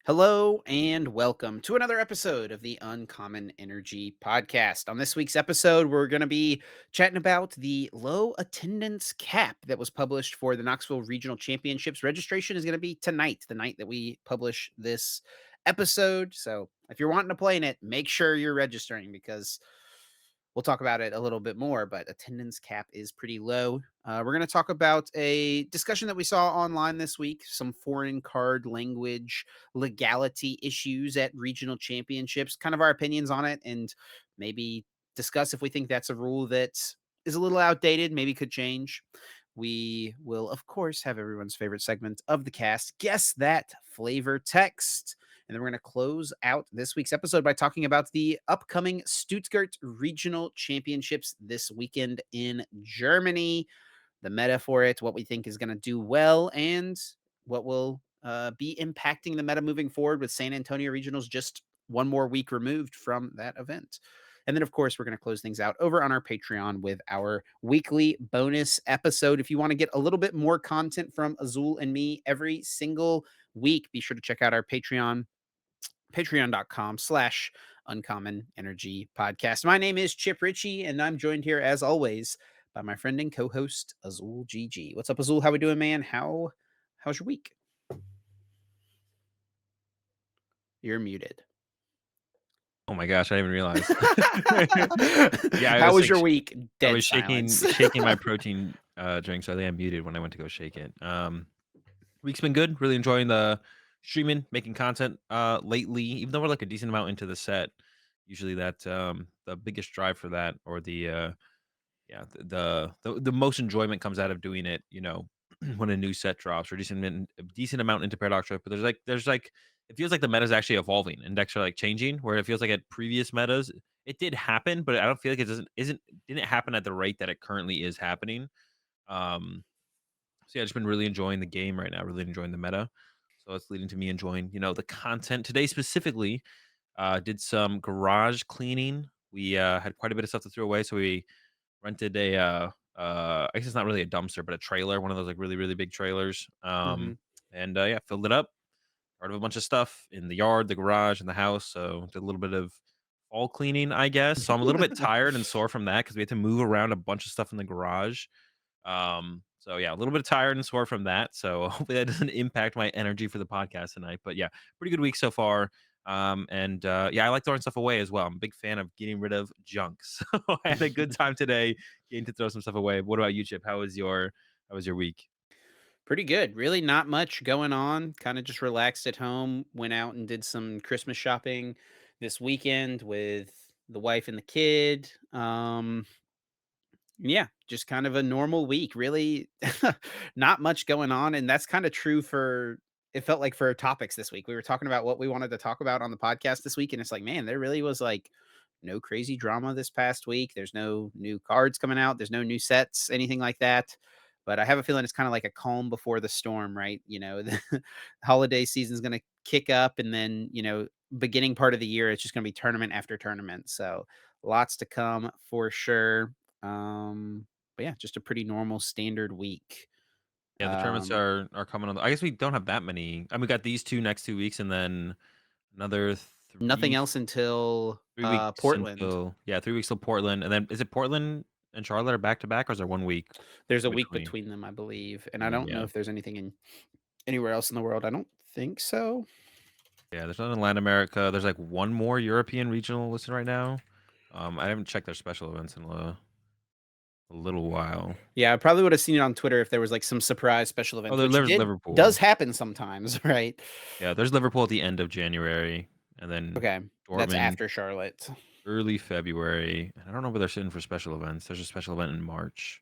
Hello and welcome to another episode of the Uncommon Energy Podcast. On this week's episode, we're going to be chatting about the low attendance cap that was published for the Knoxville Regional Championships. Registration is going to be tonight, the night that we publish this episode. So if you're wanting to play in it, make sure you're registering because we'll talk about it a little bit more, but attendance cap is pretty low. We're going to talk about a discussion that we saw online this week, some foreign card language legality issues at regional championships, kind of our opinions on it, and maybe discuss if we think that's a rule that is a little outdated, maybe could change. We will, of course, have everyone's favorite segment of the cast, Guess That Flavor Text. And then we're going to close out this week's episode by talking about the upcoming Stuttgart Regional Championships this weekend in Germany, the meta for it, what we think is going to do well, and what will be impacting the meta moving forward with San Antonio Regionals just one more week removed from that event. And then, of course, we're going to close things out over on our Patreon with our weekly bonus episode. If you want to get a little bit more content from Azul and me every single week, be sure to check out our Patreon, patreon.com/uncommon energy podcast. My name is Chip Ritchie, and I'm joined here as always by my friend and co-host Azul GG. What's up, Azul? How we doing, man? How's your week? You're muted. Oh my gosh, I didn't even realize. Yeah, I How was was like, your week? I Dead was silence. shaking my protein drink, so I think I muted when I went to go shake it. Week's been good. Really enjoying the streaming, making content lately. Even though we're like a decent amount into the set, usually that the biggest drive for that, or the most enjoyment comes out of doing it. When a new set drops, or decent amount into Paradox Drift. But there's like it feels like the meta is actually evolving and decks are like changing. Where it feels like at previous metas, it did happen, but I don't feel like didn't happen at the rate that it currently is happening. Um, so yeah, I've just been really enjoying the game right now. Really enjoying the meta. So it's leading to me enjoying the content today specifically. Did some garage cleaning. We had quite a bit of stuff to throw away, so we rented I guess it's not really a dumpster, but a trailer, one of those like really, really big trailers. Mhm. And yeah, filled it up, part of a bunch of stuff in the yard, the garage, and the house. So did a little bit of fall cleaning, I guess. So I'm a little bit tired and sore from that because we had to move around a bunch of stuff in the garage. So yeah, a little bit tired and sore from that. So hopefully that doesn't impact my energy for the podcast tonight. But yeah, pretty good week so far. And yeah, I like throwing stuff away as well. I'm a big fan of getting rid of junk. So I had a good time today getting to throw some stuff away. What about you, Chip? How was your week? Pretty good. Really not much going on. Kind of just relaxed at home. Went out and did some Christmas shopping this weekend with the wife and the kid. Yeah, just kind of a normal week. Really not much going on. And that's kind of true for it felt like for topics this week. We were talking about what we wanted to talk about on the podcast this week. And it's like, man, there really was like no crazy drama this past week. There's no new cards coming out. There's no new sets, anything like that. But I have a feeling it's kind of like a calm before the storm, right? The holiday season is going to kick up, and then, beginning part of the year, it's just going to be tournament after tournament. So lots to come for sure. But yeah, just a pretty normal standard week. Yeah, the tournaments Um, are coming on. I guess we don't have that many. I mean, we got these two next 2 weeks, and then another Nothing else until 3 weeks Portland. until 3 weeks till Portland, and then is it Portland and Charlotte are back to back, or is there 1 week There's a in week between? between them, I believe, and I And then don't know yeah, if there's anything in anywhere else in the world. I don't think so. yeah. There's none in Latin America. There's like one more European regional listed right now. I haven't checked their special events in a little while. Yeah, I probably would have seen it on Twitter if there was like some surprise special Oh, event, which there's does Liverpool. happen sometimes, right? Yeah, there's Liverpool at the end of January, and then Okay, that's Dortmund after Charlotte. early February. And I don't know where they're sitting for special events. There's a special event in March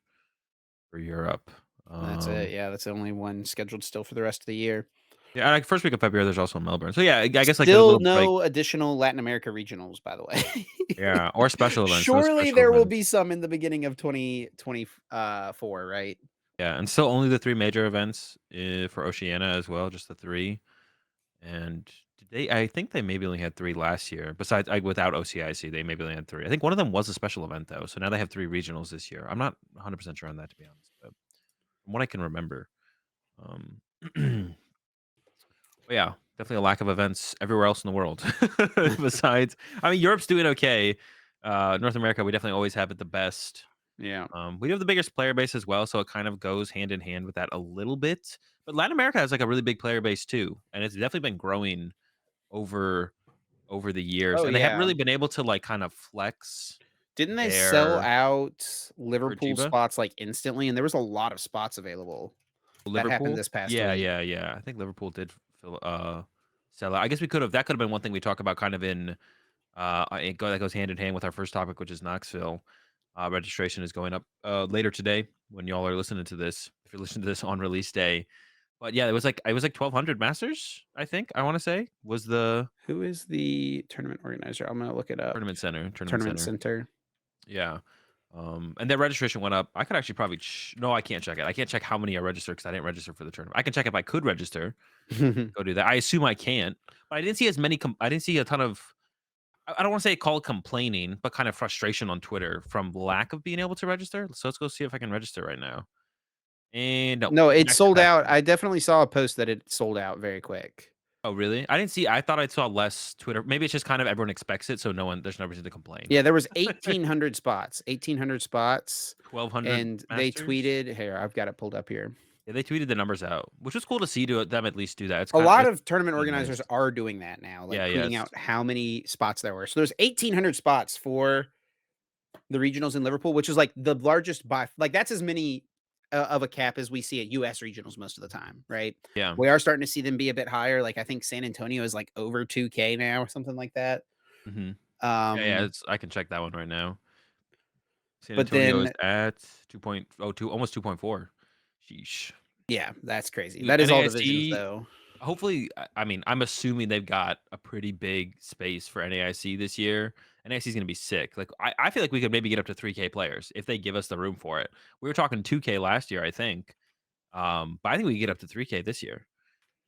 for Europe. That's it. Um, Yeah, that's the only one scheduled still for the rest of the year. yeah, like first week of February, there's also Melbourne. So yeah, I guess like there's a Still little break. no additional Latin America regionals, by the way. Yeah, or special events. No Surely special there will events. be some in the beginning of 2024, right? Yeah, and still only the 3 major events, for Oceania as well, just the 3. And did they I think they maybe only had 3 last year. Besides, without OCIC, they maybe only had 3. I think one of them was a special event, though, so now they have 3 regionals this year. I'm not 100% sure on that, to be honest, but from what I can remember. Um, but yeah. Definitely a lack of events everywhere else in the world. Besides, I mean, Europe's doing okay. North America, we definitely always have it the best. Yeah. We have the biggest player base as well, so it kind of goes hand in hand with that a little bit. But Latin America has like a really big player base too, and it's definitely been growing over the years. Oh, And they haven't yeah. really been able to like kind of flex Didn't they sell their out Liverpool Curitiba, spots, like, instantly? And there was a lot of spots available. That happened Liverpool. this past Yeah, week. yeah, yeah. I think Liverpool did sell out. I guess we could have that could have been one thing we talk about kind of in that goes hand in hand with our first topic, which is Knoxville. Registration is going up later today when y'all are listening to this. If you're listening to this on release day, but yeah, it was like 1,200 masters. I think I want to say was the Who is the tournament organizer? I'm gonna look it up. tournament center. Tournament Tournament center. center. Yeah. And their registration went up. I could actually probably no, I can't check it. I can't check how many I registered because I didn't register for the tournament. I can check if I could register. Go do that. I assume I can't, but I didn't see as many. I didn't see a ton of I don't wanna say call it complaining, but kind of frustration on Twitter from lack of being able to register. So let's go see if I can register right now. And no, No, it max sold out. capacity. I definitely saw a post that it sold out very quick. Oh, really? I didn't see I thought I saw less Twitter. Maybe it's just kind of everyone expects it, so there's no reason to complain. Yeah, there was 1,800 spots, 1,800 spots, 1,200 and they masters? tweeted here, I've got it pulled up here. Yeah, they tweeted the numbers out, which was cool to see to them at least do that. A lot It's of tournament kinda nice. organizers are doing that now, like, Yeah, tweeting yes. out how many spots there were. So there's 1,800 spots for the regionals in Liverpool, which is, like, the largest by like, that's as many, of a cap as we see at US regionals most of the time, right? Yeah. We are starting to see them be a bit higher, like, I think San Antonio is, like, over 2K now or something like that. Mhm. Yeah, yeah, Um, it's I can check that one right now. San but Antonio is then at 2.02, almost 2.4. Sheesh. yeah, that's crazy. Dude, That is all divisions, NAIC though. hopefully, I mean, I'm assuming they've got a pretty big space for NAIC this year. NAIC is gonna be sick. Like, I feel like we could maybe get up to 3K players if they give us the room for it. We were talking 2K last year, I think, but I think we can get up to 3K this year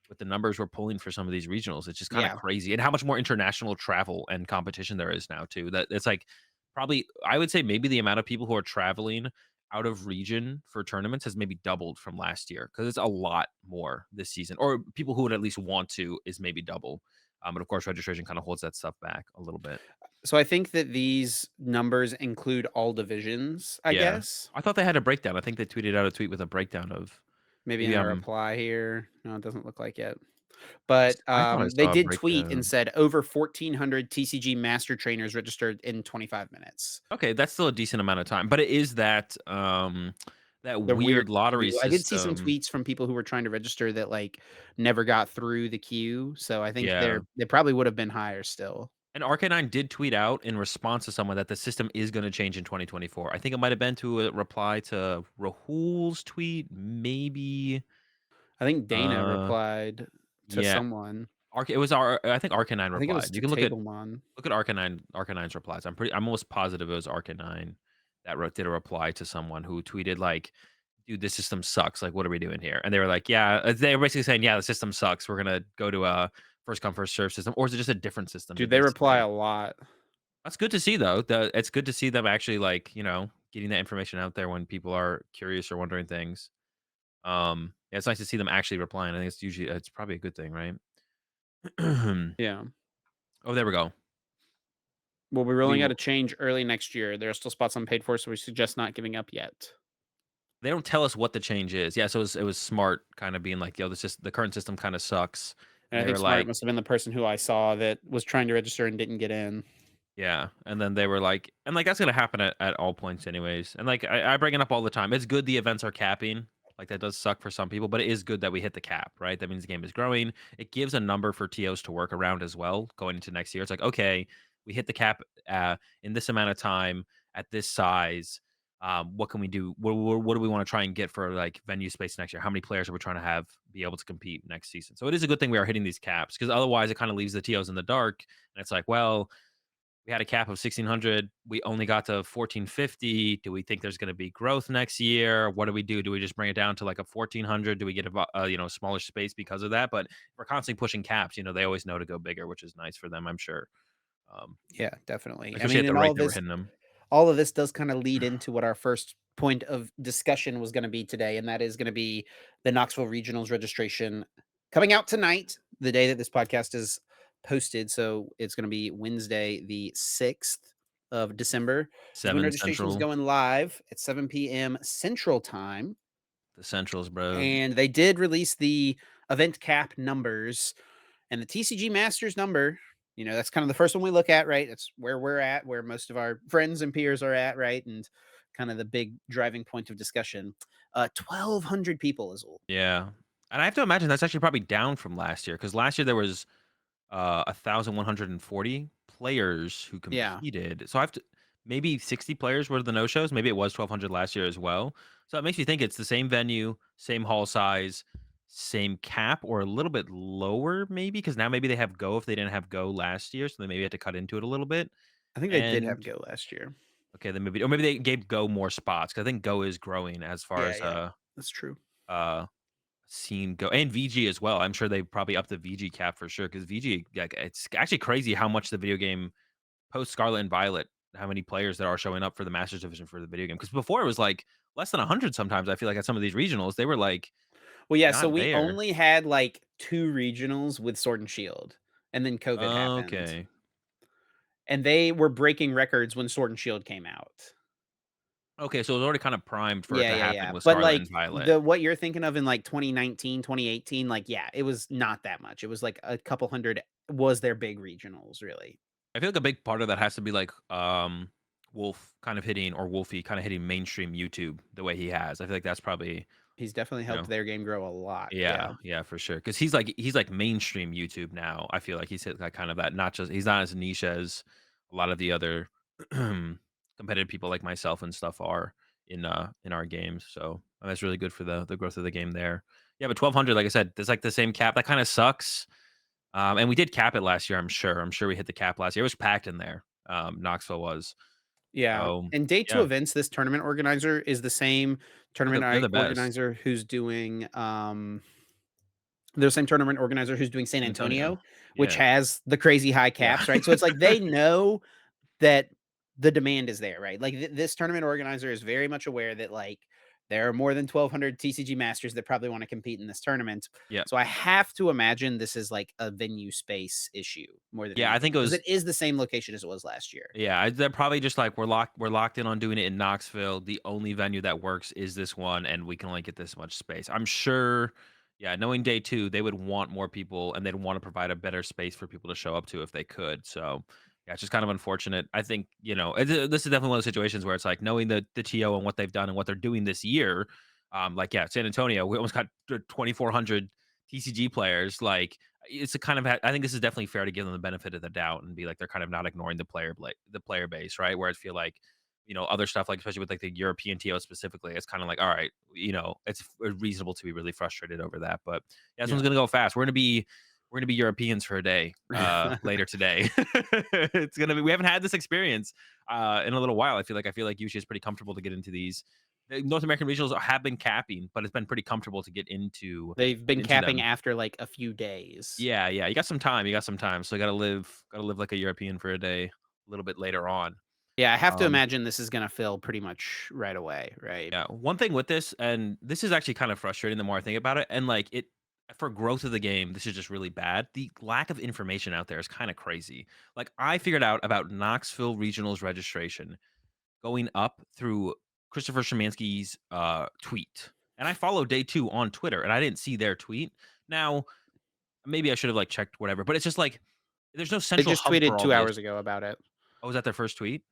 with the numbers we're pulling for some of these regionals. It's just kinda Yeah. crazy, and how much more international travel and competition there is now too. That it's like probably I would say maybe the amount of people who are traveling out of region for tournaments has maybe doubled from last year because it's a lot more this season, or people who would at least want to is maybe double. But of course, registration kind of holds that stuff back a little bit. So I think that these numbers include all divisions, I Yeah, guess. I thought they had a breakdown. I think they tweeted out a tweet with a breakdown of Maybe in maybe a I'm. reply here. No, it doesn't look like it. But, I thought I they saw a did tweet and breakdown. said over 1,400 TCG master trainers registered in 25 minutes. Okay, that's still a decent amount of time, but it is that that The weird weird lottery queue. I did see some system. tweets from people who were trying to register that, like, never got through the queue, so I think Yeah. they probably would have been higher still. And Arcanine did tweet out in response to someone that the system is gonna change in 2024. I think it might have been to a reply to Rahul's tweet, maybe. I think Dana Uh, replied to yeah. someone. It was our I think Arcanine I think it was replied. You to can Tablemon. look at Arcanine's replies. I'm almost positive it was Arcanine that did a reply to someone who tweeted like, "Dude, this system sucks. Like, what are we doing here?" And they were like, "Yeah." They were basically saying, "Yeah, the system sucks. We're gonna go to a first come first serve system, or is it just a different system?" Dude, Did they they reply say? a lot. That's good to see though. It's good to see them actually like getting that information out there when people are curious or wondering things. Yeah, it's nice to see them actually replying. I think it's probably a good thing, right? Yeah. Oh, there we go. We'll be We rolling out a change early next year. There are still spots unpaid for, so we suggest not giving up yet. They don't tell us what the change is. Yeah, so it was smart kind of being like, "Yo, the current system kinda sucks." And And I they think were Smart like, must have been the person who I saw that was trying to register and didn't get in. yeah, and then they were like and, like, that's gonna happen at all points anyways, and, like, I bring it up all the time. It's good the events are capping, like, that does suck for some people, but it is good that we hit the cap, right? That means the game is growing. It gives a number for TOs to work around as well going into next year. It's like, "Okay, we hit the cap, in this amount of time at this size. What can we do? What do we wanna try and get for, like, venue space next year? How many players are we trying to have be able to compete next season?" So it is a good thing we are hitting these caps because otherwise it kinda leaves the TOs in the dark, and it's like, "Well, we had a cap of 1,600. We only got to 1,450. Do we think there's going to be growth next year? What do we do? Do we just bring it down to like a 1,400? Do we get a smaller space because of that? But if we're constantly pushing caps. They always know to go bigger, which is nice for them, I'm sure. Um, Yeah, definitely. I especially mean, at the and rate that we're hitting them. all of this does kind of lead into what our first point of discussion was going to be today, and that is going to be the Knoxville Regionals registration coming out tonight. the day that this podcast is posted, so it's gonna be Wednesday, the 6th of December, is when 7 registration is Central, going live at 7 p.m. Central Time, the Centrals, bro. and they did release the event cap numbers and the TCG Masters number. That's kind of the first one we look at, right? It's where we're at, where most of our friends and peers are at, right? And kind of the big driving point of discussion. 1,200 people is all. Yeah, and I have to imagine that's actually probably down from last year because last year there was 1,140 players who Yeah, competed. So I have to maybe 60 players were the no-shows. Maybe it was 1,200 last year as well. So it makes me think it's the same venue, same hall size, same cap, or a little bit lower, maybe because now maybe they have Go if they didn't have Go last year, so they maybe had to cut into it a little bit. I think they did And have Go last year. okay, then maybe they gave Go more spots because I think Go is growing as far Yeah, as yeah, that's true. uh seen Go and VG as well. I'm sure they probably upped the VG cap for sure because VG, like, it's actually crazy how much the video game post Scarlet and Violet, how many players there are showing up for the Masters division for the video game. Because before it was like less than 100 sometimes. I feel like at some of these regionals, they were like Well, yeah, so not we there. only had like 2 regionals with Sword and Shield, and then COVID happened, Okay. and they were breaking records when Sword and Shield came out. Okay, so it was already kind of primed for it Yeah, to yeah, happen yeah, with but, Scarlet like, and Violet. the what you're thinking of in, like, 2019, 2018, like, yeah, it was not that much. It was, like, a couple hundred was their big regionals, really. I feel like a big part of that has to be like Wolf kind of hitting or Wolfie kind of hitting mainstream YouTube the way he has. I feel like that's probably, He's definitely you helped know, their game grow a lot, yeah. yeah, yeah, for sure. Because he's like mainstream YouTube now. I feel like he's hit that kind of that not just he's not as niche as a lot of the other competitive people like myself and stuff are in our games. So that's really good for the growth of the game there. Yeah, but 1,200, like I said, there's like the same cap. That kind of sucks. And we did cap it last year. I'm sure. I'm sure we hit the cap last year. It was packed in there. Knoxville was. Yeah, So and day 2 yeah, events, this tournament organizer is the same tournament they're the I best. organizer who's doing, the same tournament organizer who's doing San San Antonio. Antonio, which Yeah, has the crazy high yeah, caps, right? So it's like they know that the demand is there, right? Like this tournament organizer is very much aware that like there are more than 1,200 TCG masters that probably want to compete in this tournament. yeah. So I have to imagine this is like a venue space issue more than Yeah, I anything think it because it was. is the same location as it was last year. Yeah, they're probably just like we're locked in on doing it in Knoxville. The only venue that works is this one, and we can only get this much space. I'm sure. Yeah, knowing day two, they would want more people, and they'd want to provide a better space for people to show up to if they could. So, yeah, it's just kind of unfortunate. I think this is definitely one of those situations where it's like knowing the TO and what they've done and what they're doing this year. Like yeah, San Antonio, we almost got 2,400 TCG players. Like it's a kind of I think this is definitely fair to give them the benefit of the doubt and be like they're kind of not ignoring the player base, right? Where I feel like other stuff like especially with like the European TO specifically, it's kind of like all right, it's reasonable to be really frustrated over that. But yeah, this one's Yeah. gonna go fast. We're gonna be Europeans for a day later today. It's gonna be we haven't had this experience in a little while. I feel like usually it's pretty comfortable to get into these. The North American regionals have been capping, but it's been pretty comfortable to They've get been into capping them. after like a few days. Yeah, yeah, you got some time, so you gotta live like a European for a day, a little bit later on. Yeah, I have to Um, imagine this is gonna fill pretty much right away, right? yeah, one thing with this, and this is actually kind of frustrating the more I think about it, and like it for growth of the game, this is just really bad. The lack of information out there is kind of crazy. Like I figured out about Knoxville Regionals registration going up through Christopher Szymanski's tweet. And I followed day two on Twitter and I didn't see their tweet. Now, maybe I should have like checked whatever, but it's just like there's no They central just hub tweeted for all 2 this. hours ago about it. Oh, was that their first tweet?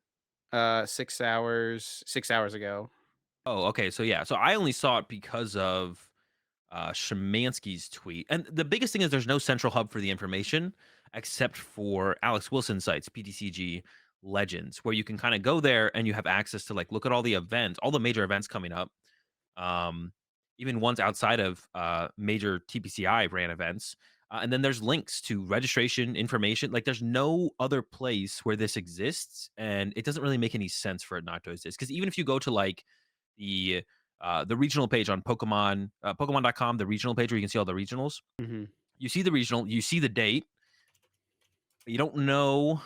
6 hours ago. Oh, okay. So yeah. So I only saw it because of Szymanski's tweet. And the biggest thing is there's no central hub for the information except for Alex Wilson's sites, PTCG Legends, where you can kind of go there and you have access to like look at all the events, all the major events coming up. Um, even ones outside of major TPCI ran events. And then there's links to registration information. Like there's no other place where this exists, and it doesn't really make any sense for it not to exist. Because even if you go to like the the regional page on Pokemon.com, the regional page where you can see all the regionals, Mhm. you see the regional, you see the date, you don't know,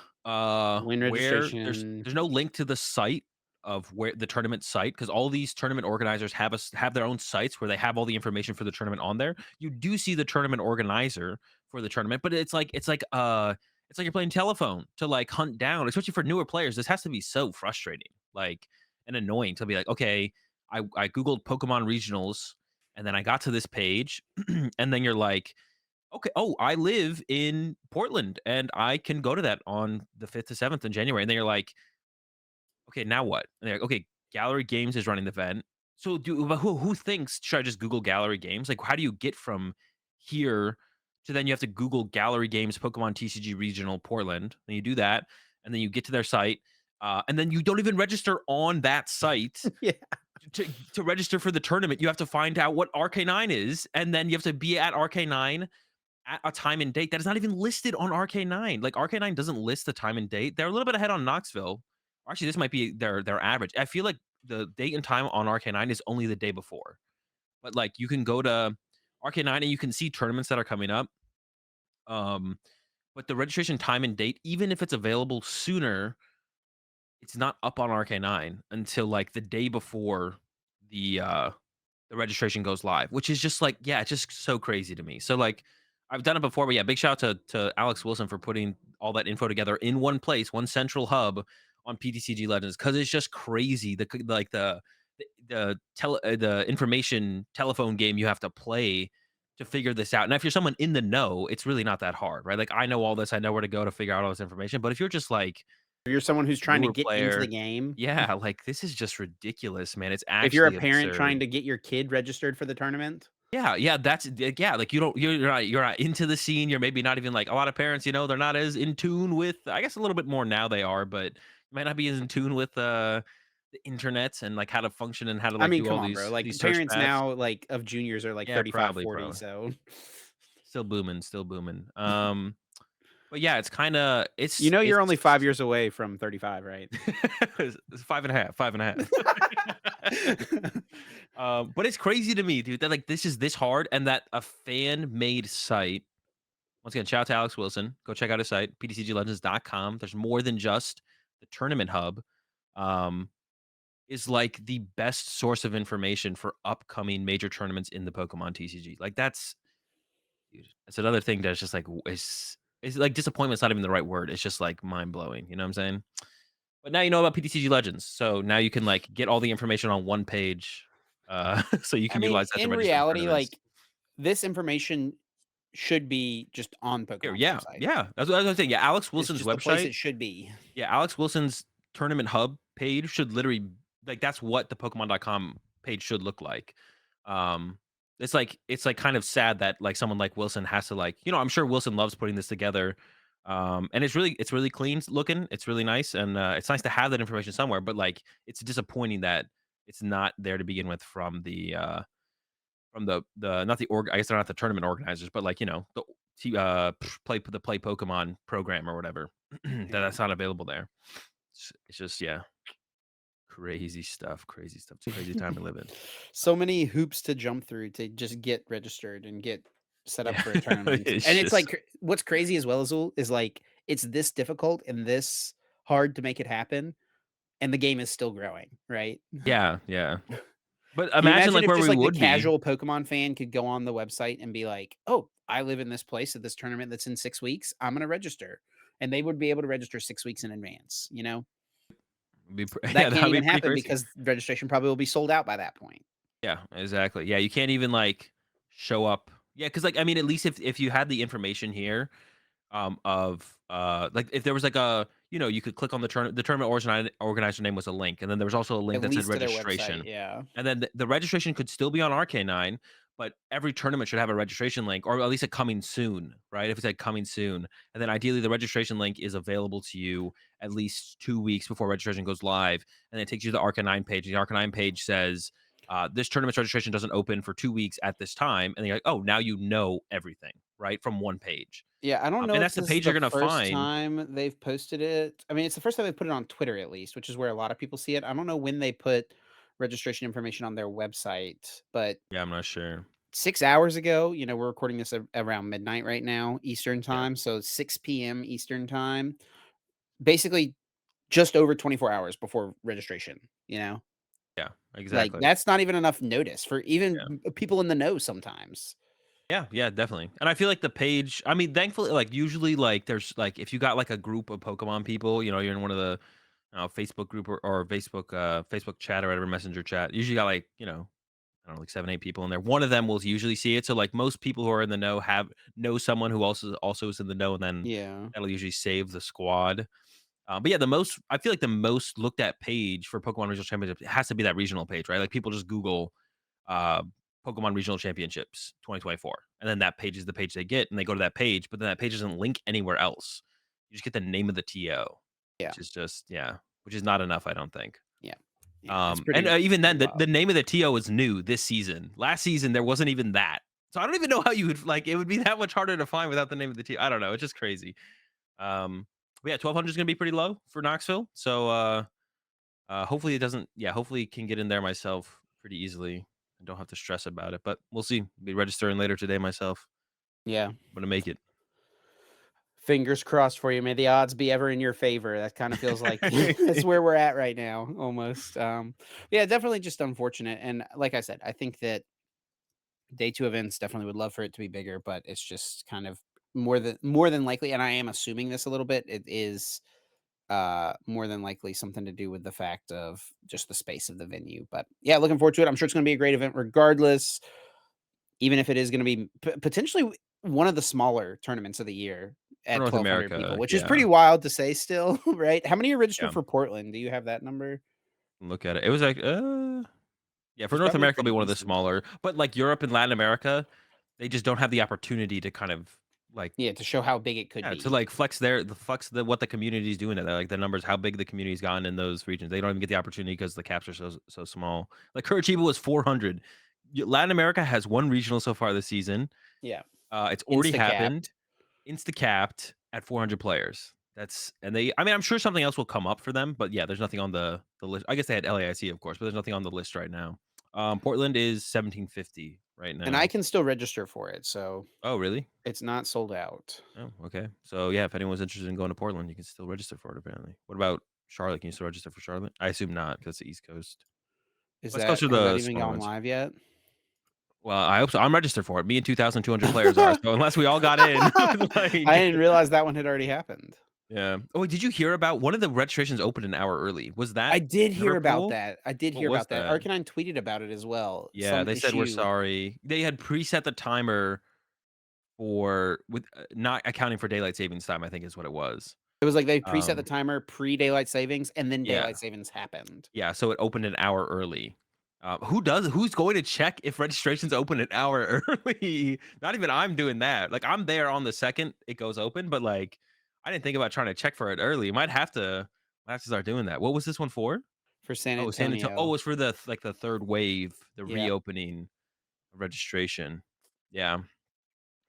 Win where there's registration. no link to the site of where the tournament site because all these tournament organizers have their own sites where they have all the information for the tournament on there. You do see the tournament organizer, for the tournament, but it's like you're playing telephone to, like, hunt down, especially for newer players. This has to be so frustrating, like, and annoying to be like, "Okay, I googled Pokemon regionals, and then I got to this page," and then you're like, "Okay, oh, I live in Portland, and I can go to that on the 5th to 7th in January," and then you're like, "Okay, now what?" And they're like, "Okay, Gallery Games is running the event." So but who thinks, "Should I just Google Gallery Games?" Like, how do you get from here to then you have to Google Gallery Games Pokemon TCG Regional Portland, then you do that, and then you get to their site, and then you don't even register on that site Yeah. to register for the tournament. You have to find out what RK9 is, and then you have to be at RK9 at a time and date that is not even listed on RK9. Like, RK9 doesn't list the time and date. They're a little bit ahead on Knoxville. Actually, this might be their average. I feel like the date and time on RK9 is only the day before. But, like, you can go to RK9 and you can see tournaments that are coming up. Um, but the registration time and date, even if it's available sooner, it's not up on RK9 until, like, the day before the registration goes live, which is just like, yeah, it's just so crazy to me. So, like, I've done it before, but yeah, big shout out to Alex Wilson for putting all that info together in one place, one central hub on PTCG Legends, because it's just crazy. The information telephone game you have to play to figure this out. And if you're someone in the know, it's really not that hard, right? Like, I know all this, I know where to go to figure out all this information. But if you're just like If you're someone who's a trying to newer get into the player, game, yeah, like, this is just ridiculous, man. It's if you're a actually parent trying absurd. to get your kid registered for the tournament, Yeah, yeah, yeah, like, you're not into the scene, you're maybe not even like a lot of parents, they're not as in tune with, I guess a little bit more now they are, but might not be as in tune with, the internet and, like, how to function and how to, I like, mean, do come all on, bro, like, these search parents paths. now, like, of juniors are, like, Yeah, 35, probably, 40. probably. So Still booming, still booming. But yeah, it's kinda you it's know you're only 5 it's years away from 35, right? it's 5 and a half, 5 and a half. But it's crazy to me, dude, that, like, this is this hard and that a fan-made site. Once again, shout out to Alex Wilson. Go check out his site, ptcglegends.com. There's more than just the tournament hub. Um, is like the best source of information for upcoming major tournaments in the Pokemon TCG. Like, that's dude, that's another thing that's just like it's like disappointment's not even the right word. It's just like mind blowing. You know what I'm saying? But now you know about PTCG Legends, so now you can like get all the information on one page, so you I can mean, utilize that to in register for reality, tournaments. like, this information should be just on Here, Pokemon's yeah, website. yeah, that's what I was saying. Yeah, Alex It's Wilson's just the place website. it should be. Yeah, Alex Wilson's tournament hub page should literally like, that's what the Pokemon.com page should look like. Um, it's like kind of sad that, like, someone like Wilson has to, like, I'm sure Wilson loves putting this together, and it's really clean looking, it's really nice, and, it's nice to have that information somewhere, but, like, it's disappointing that it's not there to begin with from the not the org I guess they're not the tournament organizers, but, like, the Play Pokemon program or whatever, Yeah. that's not available there. It's just, yeah, crazy stuff, crazy stuff. It's a crazy time we live in. So many hoops to jump through to just get registered and get set up Yeah, for a tournament. it's And it's just like what's crazy as well, Azul, is like it's this difficult and this hard to make it happen, and the game is still growing, right? yeah, yeah. But Can you imagine, imagine like, if where just we like the would be. casual Pokemon fan could go on the website and be like, "Oh, I live in this place at this tournament that's in 6 weeks. I'm gonna register." And they would be able to register 6 weeks in advance, you know? Yeah, That can't that'd be even pretty happen crazy. because registration probably will be sold out by that point. Yeah, exactly. Yeah, you can't even, like, show up. Yeah, because, like, I mean, at least if you had the information here, like, if there was, like, you could click on the tournament organizer name was a link, and then there was also a link At that said least to their website, registration. yeah. And then the registration could still be on RK9, but every tournament should have a registration link, or at least a coming soon, right? If it's like coming soon. And then ideally the registration link is available to you at least 2 weeks before registration goes live. And it takes you to the RK9 page. And the RK9 page says, this tournament's registration doesn't open for 2 weeks at this time. And you're like, oh, now you know everything, right? From one page. Yeah, I don't know And if that's the this is page you're the gonna first find. time they've posted it. I mean, it's the first time they put it on Twitter at least, which is where a lot of people see it. I don't know when they put registration information on their website, but Yeah, I'm not sure. 6 hours ago, we're recording this around midnight right now, Eastern Yeah. time, so 6 p.m. Eastern time, basically just over 24 hours before registration, you know? Yeah, Like, exactly. that's not even enough notice for Yeah. even people in the know sometimes. Yeah, yeah, definitely. And I feel like the page I mean, thankfully, like, usually, like, there's, like if you got, like, a group of Pokemon people, you're in one of the, Facebook group or Facebook chat or whatever, Messenger chat, usually got, like, I don't know, like 7, 8 people in there. One of them will usually see it. So, like, most people who are in the know someone who also is in the know, and then Yeah. that'll usually save the squad. But yeah, I feel like the most looked at page for Pokemon Regional Championship has to be that regional page, right? Like, people just Google uh, Pokemon Regional Championships 2024, and then that page is the page they get, and they go to that page, but then that page doesn't link anywhere else. You just get the name of the TO, Yeah. which is just yeah, which is not enough, I don't think. Yeah. Yeah. It's And pretty even then, pretty the wild. name of the TO is new this season. Last season, there wasn't even that. So I don't even know how you would like. It would be that much harder to find without the name of the TO. I don't know. It's just crazy. But yeah, 1,200 is gonna be pretty low for Knoxville. So hopefully it doesn't. Yeah, hopefully can get in there myself pretty easily and don't have to stress about it. But we'll see. Be registering later today myself. Yeah. I'm gonna make it. Fingers crossed for you. May the odds be ever in your favor. That kind of feels like that's where we're at right now, almost. Yeah, definitely just unfortunate. And like I said, I think that day two events definitely would love for it to be bigger, but it's just kind of more than likely. And I am assuming this a little bit. It is more than likely something to do with the fact of just the space of the venue. But yeah, looking forward to it. I'm sure it's going to be a great event regardless, even if it is going to be potentially one of the smaller tournaments of the year For at North 1,200 people, America, which is yeah, pretty wild to say still, right? How many are registered yeah. for Portland? Do you have that number? Look at it. It was like yeah, for It's North probably America, it'll be pretty one of the decent. smaller, but, like, Europe and Latin America, they just don't have the opportunity to kind of, like Yeah, to show how big it could yeah, to, be. like, flex what the community is doing at like, the numbers, how big the community's gotten in those regions. They don't even get the opportunity because the caps are so small. Like, Curitiba was 400. Latin America has 1 regional so far this season. Yeah, It's already insta happened. capped. Insta-capped at 400 players. I mean, I'm sure something else will come up for them, but yeah, there's nothing on the list. I guess they had LAIC, of course, but there's nothing on the list right now. Portland is 1750 right And I now. can still register for it, so Oh, really? it's not sold out. Oh, okay. So yeah, if anyone's interested in going to Portland, you can still register for it apparently. What about Charlotte? Can you still register for Charlotte? I assume not because it's the East Coast. Is West Coast that are has that the even smaller gone ones. live yet? Well, I hope so. I'm registered for it. Me and 2,200 players are. So unless we all got in, I like, didn't realize that one had already happened. yeah. Oh, did you hear about one of the registrations opened an hour early? Was I that did hear about Liverpool? that. I did What hear was about that. that? Arcanine tweeted about it as well. Yeah, Some they said we're issue. sorry. They had preset the timer for with not accounting for daylight savings time, I think is what it was. It was like they preset the Um, timer pre-daylight savings, and then yeah. daylight savings happened. Yeah, so it opened an hour early. Who's going to check if registration's open an hour early? Not even I'm doing that. Like, I'm there on the second it goes open, but, like, I didn't think about trying to check for it early. Might have to start doing that. What was this one for? For San Oh, San Antonio. Oh, it Antonio. was for the 3rd wave, the Yep. reopening of registration. Yeah.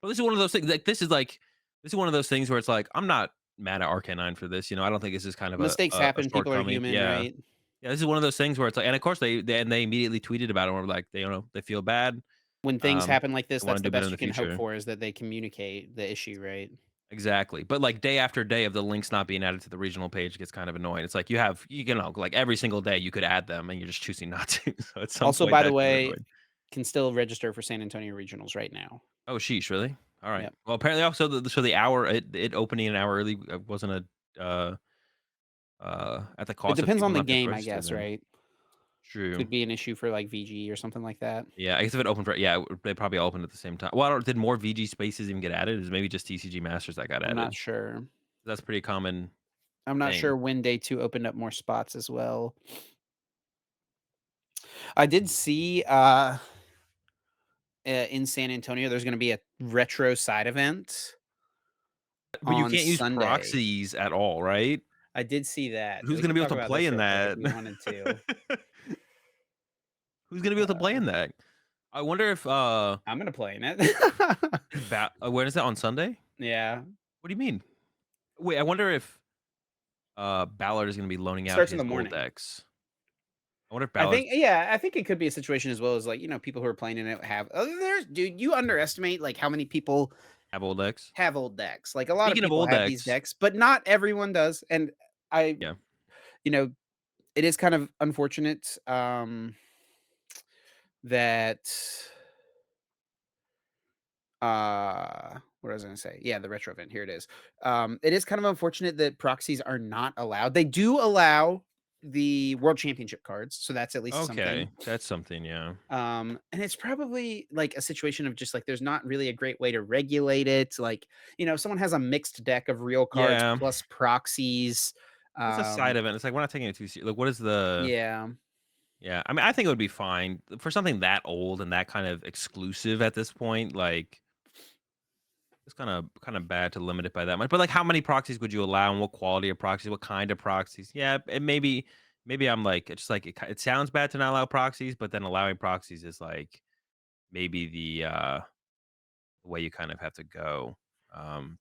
Well, this is one of those things, this is one of those things where it's like, I'm not mad at Arcanine for this, I don't think this is kind of a Mistakes a a happen, people are shortcoming. human, Yeah. right? Yeah, this is one of those things where it's like and of course they immediately tweeted about it and were like, they feel bad, When things um, happen like this, they wanna that's the do better in best the you can hope future. for is that they communicate the issue, right? Exactly, but, like, day after day of the links not being added to the regional page gets kind of annoying. It's like like, every single day you could add them, and you're just choosing not to, so at some Also, point, by the that should get way, annoying. can still register for San Antonio regionals right now. Oh, sheesh, really? Alright. Yep. Well, apparently also the hour it opening an hour early, wasn't at the It cost of depends on people the not being able to game, I register guess, then. right? True. Could be an issue for, like, VG or something like that. Yeah, I guess if it opened for yeah, they probably all opened at the same time. Well, I don't did more VG spaces even get added? Is maybe just TCG Masters that got I'm not added? sure. That's a pretty common I'm not thing. sure when day 2 opened up more spots as well. I did see, in San Antonio, there's gonna be a retro side event But you on can't use Sunday. proxies at all, right? I did see that. Who's We gonna can be able talk to about play this in real quick if that? we wanted to. Who's gonna be able to play Uh, in that? I wonder if, I'm gonna play in it. when is that, on Sunday? Yeah. What do you mean? Wait, I wonder if, Ballard is gonna be loaning out Starts in his the old morning. decks. I wonder if I Ballard's think yeah, I think it could be a situation as well as, like, people who are playing in it have there's dude, you underestimate, like, how many people have old decks. have old decks. Like, a lot of Speaking of people old have these decks decks, but not everyone does, and I yeah. you know, it is kind of unfortunate, that What was I gonna say? Yeah, the retro event. Here it is. It is kind of unfortunate that proxies are not allowed. They do allow the world championship cards, so that's at least something. Okay, that's something, yeah. And it's probably like a situation of just like there's not really a great way to regulate it. Like, if someone has a mixed deck of real cards Yeah, plus proxies. it's a side Um, event. It's like, we're not taking it too serious. Like, what is the yeah, yeah, I mean, I think it would be fine for something that old and that kind of exclusive at this point, like, it's kinda bad to limit it by that much, but, like, how many proxies would you allow and what quality of proxies, what kind of proxies? Yeah, and maybe I'm, like, it's just, like, it sounds bad to not allow proxies, but then allowing proxies is, like, maybe the way you kind of have to go.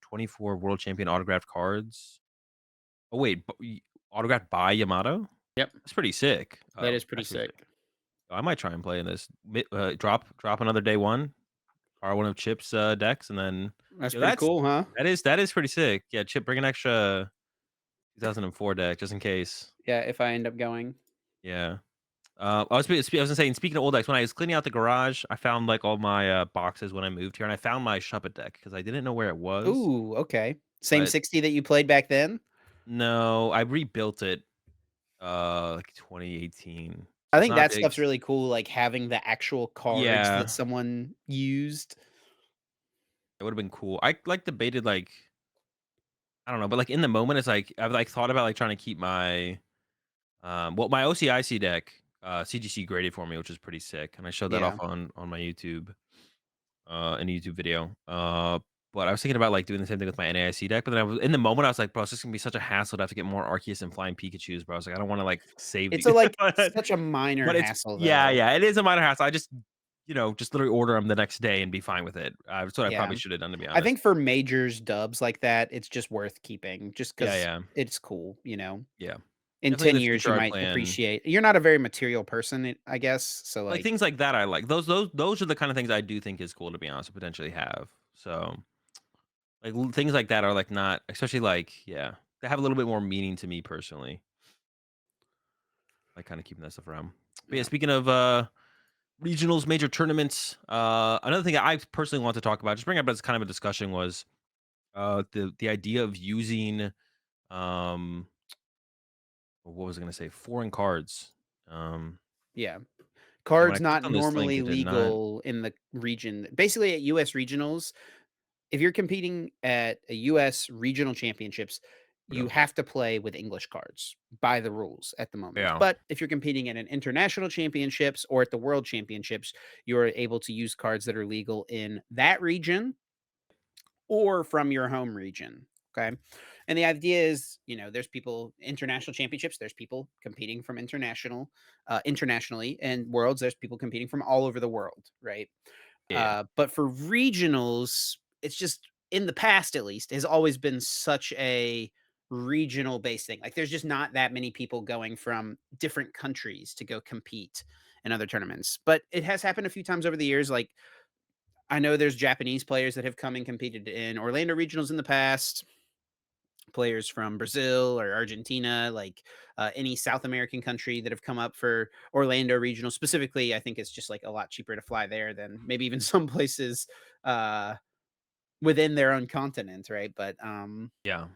24 world champion autographed cards. Oh, wait, autographed by Yamato? yep, That's pretty sick. that Oh, is pretty that's pretty sick. sick. I might try and play in this. Drop another day one, borrow one of Chip's decks, and then That's yo, pretty cool, huh? that is pretty sick. Yeah, Chip, bring an extra 2004 deck just in case. Yeah, if I end up going. Yeah. I was gonna say, and speaking of old decks, when I was cleaning out the garage, I found like all my boxes when I moved here, and I found my Shuppet deck because I didn't know where it was. Ooh, okay. Same But 60 that you played back then? no, I rebuilt it like 2018, so I it's think not that big. stuff's really cool, like, having the actual cards that Yeah, someone used. it would have been cool. I like debated like I don't know, but like in the moment, it's like I've like thought about like trying to keep my well, my OCIC deck, CGC graded for me, which is pretty sick, and I showed that off Yeah. on my YouTube, in a YouTube video. But I was thinking about like doing the same thing with my NAIC deck, but then I was in the moment, I was like, bro, it's just gonna be such a hassle to have to get more Arceus and Flying Pikachus, bro. I was like, I don't want to like save It's these, a, like, but such a minor it's hassle, yeah, though. yeah, it is a minor hassle. I just just literally order them the next day and be fine with it. That's what I Yeah. probably should have done, to be I honest. think for majors dubs like that, it's just worth keeping just Yeah, because yeah, it's cool. yeah. In Definitely in 10 the years, future, you I might plan appreciate you're not a very material person, I guess, so, like, like, things like that I like. Those are the kind of things I do think is cool, to be honest, to potentially have. So, like, things like that are, like, not especially, like yeah, they have a little bit more meaning to me personally, like, kinda keeping that stuff around. But, yeah, yeah. speaking of, regionals, major tournaments, another thing that I personally want to talk about, just bring up as kind of a discussion was, the idea of using, um what was I gonna say? Foreign cards. Um, Yeah. and when I Cards clicked not on this link, normally it did not legal in the region. Basically, at US regionals, if you're competing at a US regional championships, you yeah. have to play with English cards by the rules at the moment. Yeah. But if you're competing at an international championships or at the world championships, you're able to use cards that are legal in that region or from your home region. Okay. And the idea is, there's people international championships, there's people competing from internationally, and worlds, there's people competing from all over the world, right? Yeah. But for regionals, it's just in the past, at least, has always been such a regional based thing. Like, there's just not that many people going from different countries to go compete in other tournaments. But it has happened a few times over the years. Like, I know there's Japanese players that have come and competed in Orlando regionals in the past, players from Brazil or Argentina, like any South American country that have come up for Orlando regional. Specifically, I think it's just like a lot cheaper to fly there than maybe even some places uh, within their own continent, right? But Yeah.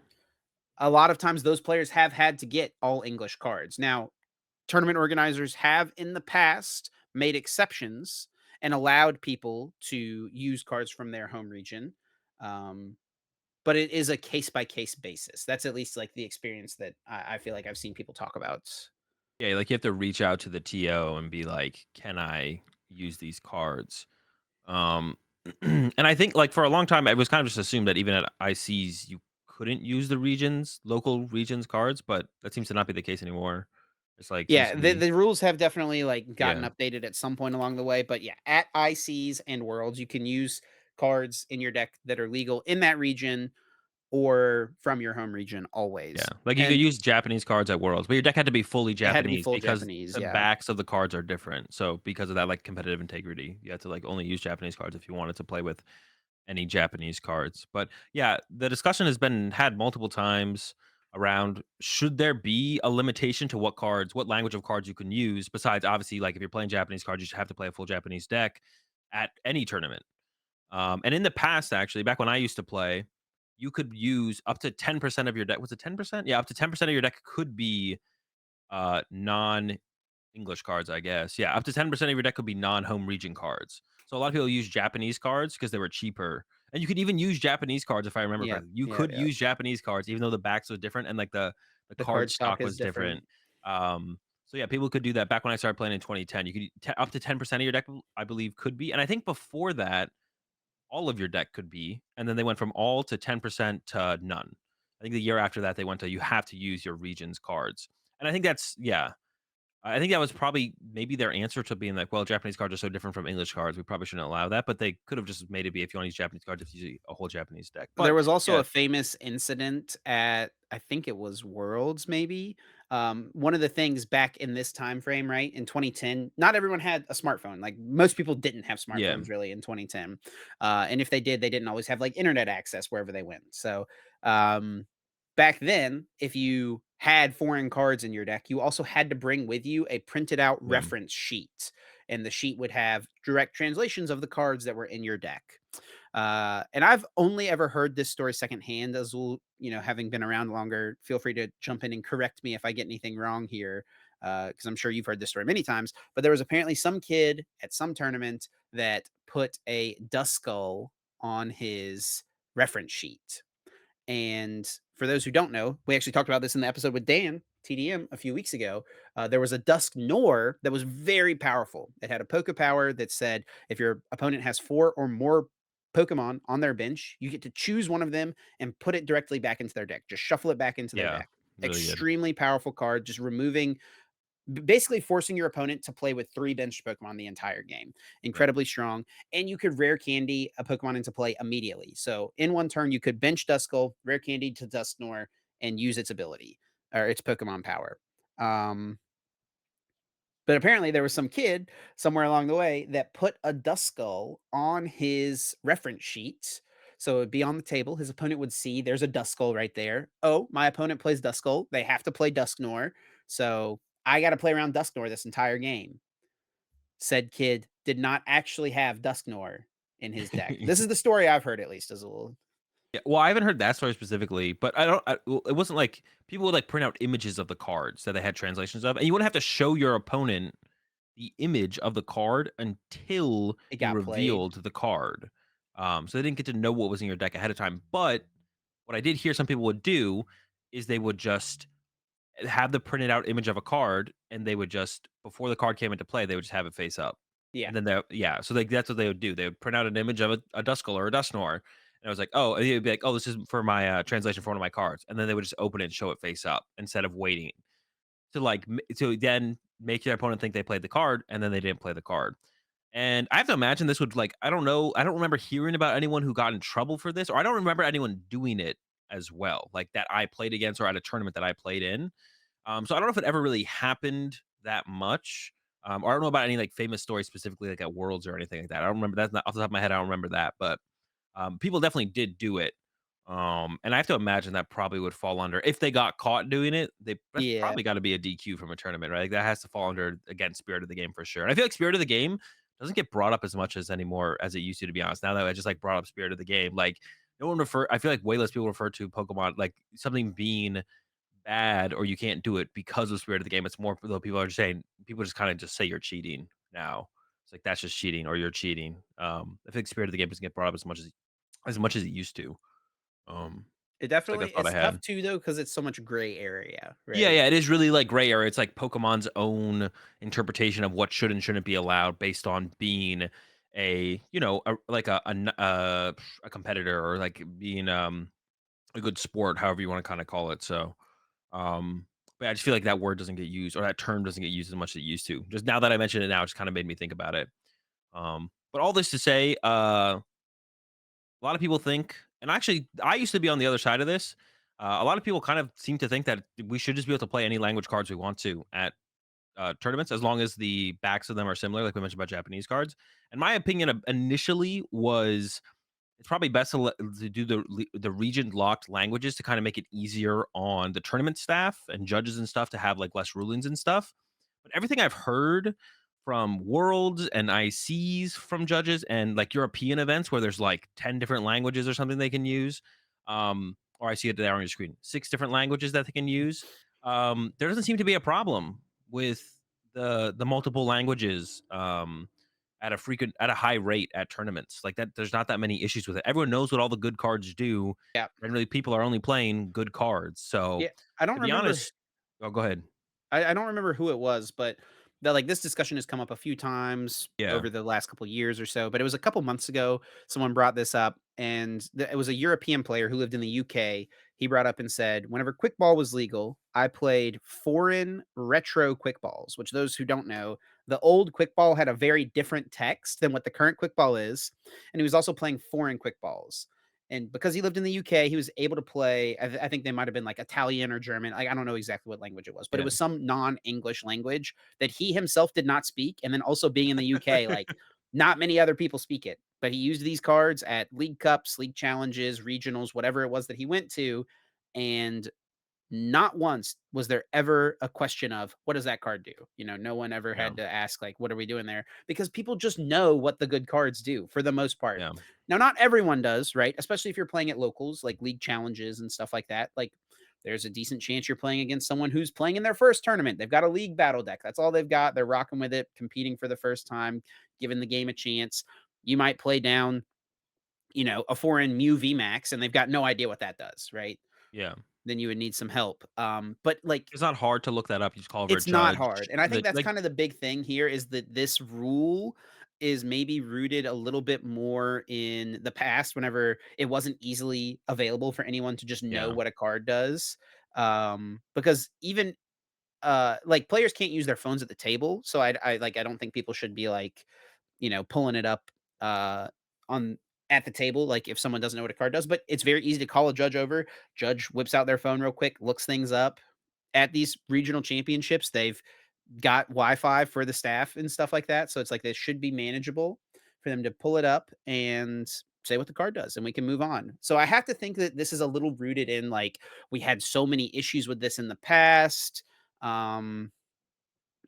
a lot of times those players have had to get all English cards. Now, tournament organizers have in the past made exceptions and allowed people to use cards from their home region. Um, but it is a case by case basis. That's at least like the experience that I feel like I've seen people talk about. Yeah, like, you have to reach out to the TO and be like, "Can I use these cards?" Um, and I think, like, for a long time, it was kind of just assumed that even at ICs, you couldn't use the local regions cards, but that seems to not be the case anymore. It's like, seems Yeah, to the be the rules have definitely like gotten yeah, updated at some point along the way. But yeah, at ICs and worlds, you can use cards in your deck that are legal in that region or from your home region yeah. always. Like, you could And use Japanese cards at Worlds, but your deck had to be fully it had to be Japanese full because Japanese. the Yeah. backs of the cards are different. So, because of that, like, competitive integrity, you had to, like, only use Japanese cards if you wanted to play with any Japanese cards. But yeah, the discussion has been had multiple times around should there be a limitation to what language of cards you can use besides obviously like if you're playing Japanese cards, you should have to play a full Japanese deck at any tournament. And in the past, actually, back when I used to play, you could use up to 10% of your deck. Was it 10%? Yeah, up to 10% of your deck could be non English cards, I guess. Yeah, up to 10% of your deck could be non-home region cards. So a lot of people use Japanese cards because they were cheaper. And you could even use Japanese cards if I remember Yeah, correctly. You yeah, could yeah. use Japanese cards even though the backs was different and like the The card card stock stock is was different. different. So yeah, people could do that back when I started playing in 2010. You could up to 10% of your deck, I believe, could be. And I think before that, all of your deck could be. And then they went from all to 10% to none. I think the year after that, they went to you have to use your regions cards. And I think that's yeah, I think that was probably maybe their answer to being like, well, Japanese cards are so different from English cards. We probably shouldn't allow that. But they could have just made it be if you want to use Japanese cards, if you use a whole Japanese deck. There But was also yeah, a famous incident at I think it was Worlds maybe. One of the things back in this time frame, right, in 2010, not everyone had a smartphone. Like most people didn't have yeah, smartphones really in 2010, and if they did, they didn't always have like internet access wherever they went. So um, back then, if you had foreign cards in your deck, you also had to bring with you a printed out yeah, reference sheet, and the sheet would have direct translations of the cards that were in your deck. And I've only ever heard this story secondhand. Azul, having been around longer, feel free to jump in and correct me if I get anything wrong here, because I'm sure you've heard this story many times. But there was apparently some kid at some tournament that put a dust skull on his reference sheet. And for those who don't know, we actually talked about this in the episode with Dan, TDM, a few weeks ago. There was a Dusk Nor that was very powerful. It had a Poke Power that said if your opponent has 4 or more Pokemon on their bench, you get to choose one of them and put it directly back into their deck. Just shuffle it back into their yeah. deck. Really good. Extremely powerful card, just removing basically forcing your opponent to play with 3 benched Pokemon the entire game. Yeah. Incredibly strong. And you could rare candy a Pokemon into play immediately. So in one turn, you could bench Duskull, rare candy to Dusknor, and use its ability or its Pokemon power. Um, but apparently there was some kid somewhere along the way that put a Duskull on his reference sheet. So it'd be on the table. His opponent would see there's a Duskull right there. Oh, my opponent plays Duskull. They have to play Dusknor. So I got to play around Dusknor this entire game. Said kid did not actually have Dusknor in his deck. This is the story I've heard, at least, as a little. Yeah, well, I haven't heard that story specifically, but I don't. Well, it wasn't like people would like print out images of the cards that they had translations of, and you wouldn't have to show your opponent the image of the card until It you got played. revealed the card. So they didn't get to know what was in your deck ahead of time. But what I did hear some people would do is they would just have the printed out image of a card, and they would just before the card came into play, they would just have it face up, Yeah. and then they yeah, so like that's what they would do. They would print out an image of a Duskull or a Dusknor, and I was like, oh, and it'd be like, oh, this is for my translation for one of my cards, and then they would just open it and show it face up instead of waiting to like to then make your opponent think they played the card, and then they didn't play the card. And I have to imagine this would like I don't know, I don't remember hearing about anyone who got in trouble for this, or I don't remember anyone doing it as well, like that I played against or at a tournament that I played in. So I don't know if it ever really happened that much. Or I don't know about any like famous stories specifically like at Worlds or anything like that. I don't remember that's not off the top of my head. I don't remember that, but people definitely did do it. And I have to imagine that probably would fall under if they got caught doing it. That's Yeah. probably got to be a DQ from a tournament, right? Like, that has to fall under again spirit of the game for sure. And I feel like spirit of the game doesn't get brought up as much as anymore as it used to be honest. Now that I just like brought up spirit of the game, like no one refer. I feel like way less people refer to Pokemon like something being bad or you can't do it because of spirit of the game. It's more though people are just saying people just kind of just say you're cheating now. It's like that's just cheating or you're cheating. I think spirit of the game doesn't get brought up as much as it used to. Um, It it's like a definitely thought I it's tough had. too though because it's so much gray area, Yeah, right? yeah, it is really like gray area. It's like Pokemon's own interpretation of what should and shouldn't be allowed based on being a like a competitor or like being a good sport, however you want to kind of call it. So but I just feel like that word doesn't get used or that term doesn't get used as much as it used to. Just now that I mentioned it now, it just kind of made me think about it. But all this to say, a lot of people think, and actually, I used to be on the other side of this. A lot of people kind of seem to think that we should just be able to play any language cards we want to at tournaments as long as the backs of them are similar, like we mentioned about Japanese cards. And my opinion initially was it's probably best to do the region locked languages to kind of make it easier on the tournament staff and judges and stuff to have like less rulings and stuff. But everything I've heard from Worlds and ICs from judges and, like, European events where there's, like, 10 different languages or something they can use, or I see it there on your screen, 6 different languages that they can use. There doesn't seem to be a problem with the multiple languages, at a high rate at tournaments. Like, that there's not that many issues with it. Everyone knows what all the good cards do. Yeah. Generally, people are only playing good cards. So, Yeah, I don't to be remember honest. Oh, go ahead. I don't remember who it was, but this discussion has come up a few times Yeah, over the last couple years or so. But it was a couple months ago. Someone brought this up, and it was a European player who lived in the UK. He brought up and said, "Whenever quickball was legal, I played foreign retro quickballs." Which, those who don't know, the old quickball had a very different text than what the current quickball is, and he was also playing foreign quickballs. And because he lived in the UK, he was able to play. I think they might have been like Italian or German. Like, I don't know exactly what language it was, but it yeah. was some non-English language that he himself did not speak. And then also being in the UK, like not many other people speak it. But he used these cards at league cups, league challenges, regionals, whatever it was that he went to, and not once was there ever a question of, "What does that card do?" No one ever Yeah, had to ask, like, "What are we doing there?" Because people just know what the good cards do for the most part. yeah, Now, not everyone does, right? Especially if you're playing at locals, like league challenges and stuff like that. Like, there's a decent chance you're playing against someone who's playing in their first tournament. They've got a league battle deck. That's all they've got. They're rocking with it, competing for the first time, giving the game a chance. You might play down, a foreign Mu VMAX, and they've got no idea what that does, right? yeah. Then you would need some help. But like, It's not hard to look that up. You just call over a it's not judge. hard. And I think The that's like kind of the big thing here, is that this rule is maybe rooted a little bit more in the past, whenever it wasn't easily available for anyone to just know Yeah, what a card does. Because even like, players can't use their phones at the table. So I don't think people should be like, pulling it up uh on at the table, like if someone doesn't know what a card does. But it's very easy to call a judge over. Judge whips out their phone real quick, looks things up. At these regional championships, they've got Wi-Fi for the staff and stuff like that. So it's like, this should be manageable for them to pull it up and say what the card does, and we can move on. So I have to think that this is a little rooted in, like, we had so many issues with this in the past. Um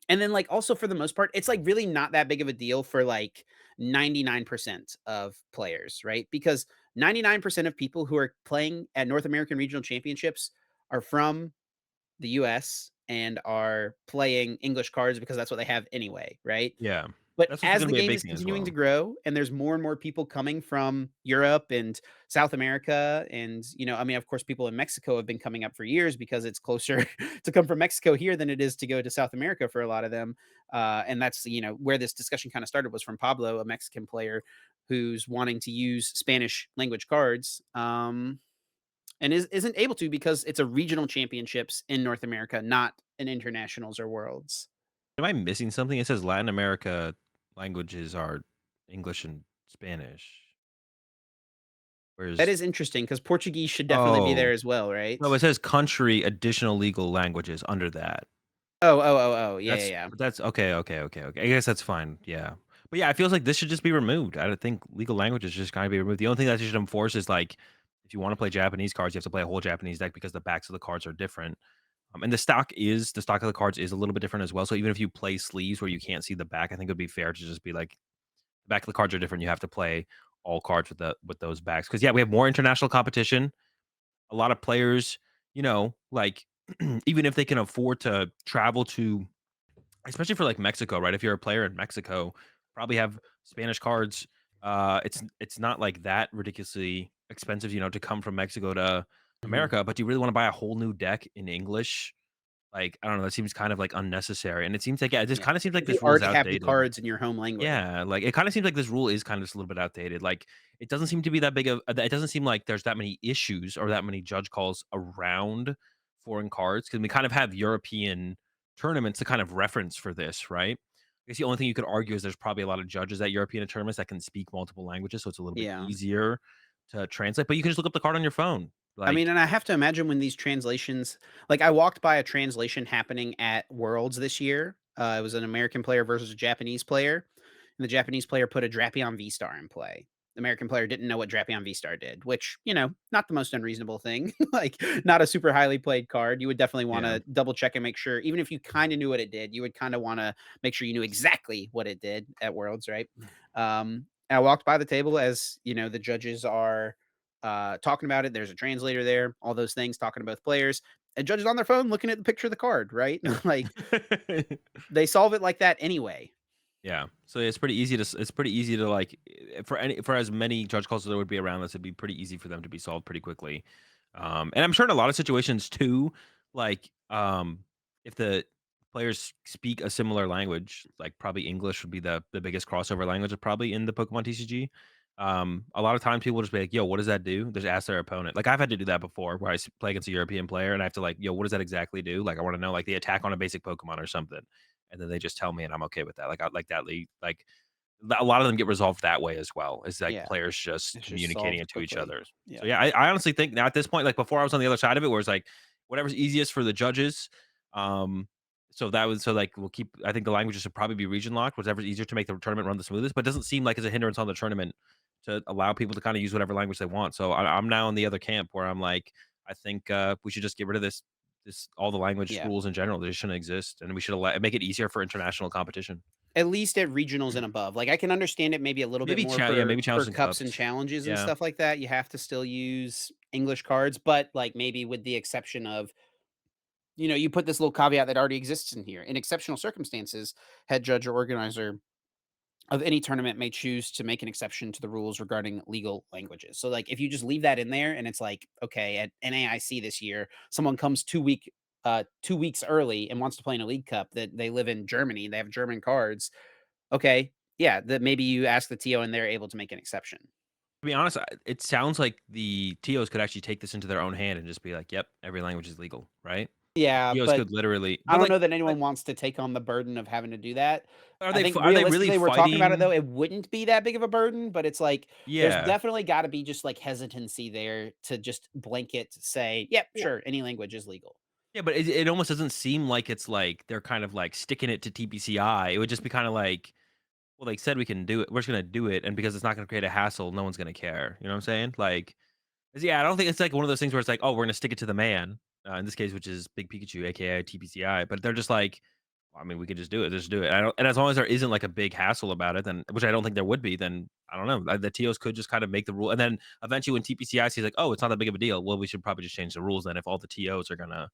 and then, like, also for the most part, it's like really not that big of a deal for like 99% of players, right? Because 99% of people who are playing at North American Regional Championships are from the US and are playing English cards because that's what they have anyway, right? yeah. But That's what's as gonna the be a game big is thing as continuing to well. grow and there's more and more people coming from Europe and South America, and, I mean, of course, people in Mexico have been coming up for years because it's closer to come from Mexico here than it is to go to South America for a lot of them. And that's, where this discussion kind of started, was from Pablo, a Mexican player who's wanting to use Spanish language cards. And isn't able to, because it's a regional championships in North America, not an internationals or worlds. Am I missing something? It says Latin America languages are English and Spanish. That Whereas is interesting, because Portuguese should definitely be oh, there as well, right? no, it says country additional legal languages under that. Oh, oh, oh, oh, yeah, yeah, That's yeah. that's okay, okay, okay, okay. I guess that's fine, yeah. But yeah, it feels like this should just be removed. I don't think legal languages just kinda be removed. The only thing that you should enforce is, like, if you wanna play Japanese cards, you have to play a whole Japanese deck because the backs of the cards are different. And the stock of the cards is a little bit different as well. So even if you play sleeves where you can't see the back, I think it would be fair to just be like, the back of the cards are different. You have to play all cards with those backs. Because yeah, we have more international competition. A lot of players, like even if they can afford to travel to, especially for like Mexico, right? If you're a player in Mexico, probably have Spanish cards. It's not like that ridiculously expensive, to come from Mexico to Mhm. America. But do you really want to buy a whole new deck in English? Like, I don't know, that seems kind of, like, unnecessary, and it seems like yeah, it just Yeah. kinda seems like If you this rule is already have the outdated. cards in your home language. Yeah, like, it kinda seems like this rule is kind of just a little bit outdated, like, it doesn't seem to be that big of it doesn't seem like there's that many issues or that many judge calls around foreign cards because we kind of have European tournaments to kind of reference for this, right? I guess the only thing you could argue is there's probably a lot of judges at European tournaments that can speak multiple languages, so it's a little bit Yeah. easier to translate, but you can just look up the card on your phone, I mean, like and I have to imagine when these translations, like, I walked by a translation happening at Worlds this year. It was an American player versus a Japanese player, and the Japanese player put a Drapion V-Star in play. American player didn't know what Drapion V-Star did, which, not the most unreasonable thing. Like, not a super highly played card. You would definitely want Yeah. to double check and make sure, even if you kind of knew what it did, you would kind of want to make sure you knew exactly what it did at Worlds, right? I walked by the table as the judges are talking about it. There's a translator there, all those things, talking to both players. And judges on their phone looking at the picture of the card, right? Like they solve it like that anyway. Yeah. So it's pretty easy to like for as many judge calls as there would be around this, it'd be pretty easy for them to be solved pretty quickly. And I'm sure in a lot of situations too, like if the players speak a similar language, like probably English would be the biggest crossover language probably in the Pokemon TCG. A lot of times people just be like, "Yo, what does that do?" Just ask their opponent. Like I've had to do that before, where play against a European player, and I have to like, "Yo, what does that exactly do?" Like I want to know like the attack on a basic Pokemon or something, and then they just tell me, and I'm okay with that. Like I like that league. Like a lot of them get resolved that way as well. Is like Yeah. players just It's just communicating solved it to each quickly. other. So Yeah. yeah, I honestly think now at this point, like before I was on the other side of it, where it's like whatever's easiest for the judges. Um, so like we'll keep. I think the languages should probably be region locked, whatever's easier to make the tournament run the smoothest. But it doesn't seem like it's a hindrance on the tournament to allow people to kind of use whatever language they want. So I'm now in the other camp where I'm like, I think we should just get rid of this all the language Yeah. rules in general. They shouldn't exist, and we should make it easier for international competition. At least at regionals and above. Like, I can understand it maybe a little bit more for Maybe challenges and cups and cups. challenges and Yeah. stuff like that. You have to still use English cards, but, like, maybe with the exception of, you put this little caveat that already exists in here. In exceptional circumstances, head judge or organizer of any tournament may choose to make an exception to the rules regarding legal languages. So, like, if you just leave that in there and it's like, okay, at NAIC this year, someone comes 2 weeks early and wants to play in a league cup that they live in Germany, they have German cards. Okay, yeah, that maybe you ask the TO and they're able to make an exception. To be honest, it sounds like the TOs could actually take this into their own hand and just be like, "Yep, every language is legal," right? Yeah, TOs but could literally, I but don't know that like, anyone wants to take on the burden of having to do that. I think are they really realistically, we're talking about it though, fighting? it wouldn't be that big of a burden, but it's like there's Yeah. definitely gotta be just like hesitancy there to just blanket say, "Yep, Well, sure, any language is legal." yeah, but it almost doesn't seem like it's like they're kind of like sticking it to TPCI. It would just be kind of like, well, they said we can do it. We're just gonna do it, and because it's not gonna create a hassle, no one's gonna care. You know what I'm saying? Like, 'cause, yeah, I don't think it's like one of those things where it's like, oh, we're gonna stick it to the man. In this case, which is Big Pikachu, aka TPCI. But they're just like, well, I mean, we could just do it. Just do it. And as long as there isn't like a big hassle about it, then which I don't think there would be, then I don't know. The TOs could just kind of make the rule, and then eventually when TPCI sees like, oh, it's not that big of a deal. Well, we should probably just change the rules then if all the TOs are gonna.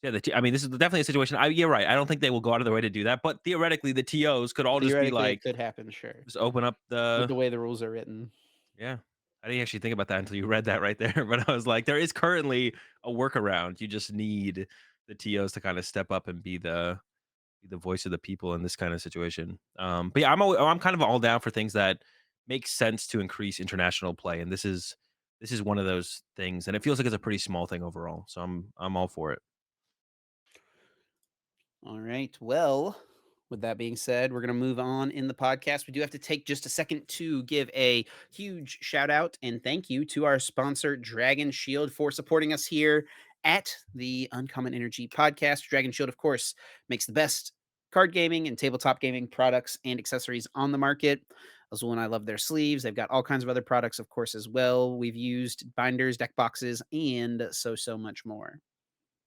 Yeah, I mean, this is definitely a situation. You're right. I don't think they will go out of their way to do that, but theoretically, the TOs could all just be Theoretically, it like, could happen, sure, just open up with the. the way the rules are written. Yeah, I didn't actually think about that until you read that right there. But I was like, there is currently a workaround. You just need the TOs to kind of step up and be the voice of the people in this kind of situation. But yeah, I'm kind of all down for things that make sense to increase international play, and this is one of those things, and it feels like it's a pretty small thing overall. So I'm all for it. All right. Well, with that being said, we're going to move on in the podcast. We do have to take just a second to give a huge shout out and thank you to our sponsor, Dragon Shield, for supporting us here at the Uncommon Energy podcast. Dragon Shield, of course, makes the best card gaming and tabletop gaming products and accessories on the market. Azul and I love their sleeves. They've got all kinds of other products, of course, as well. We've used binders, deck boxes, and so much more.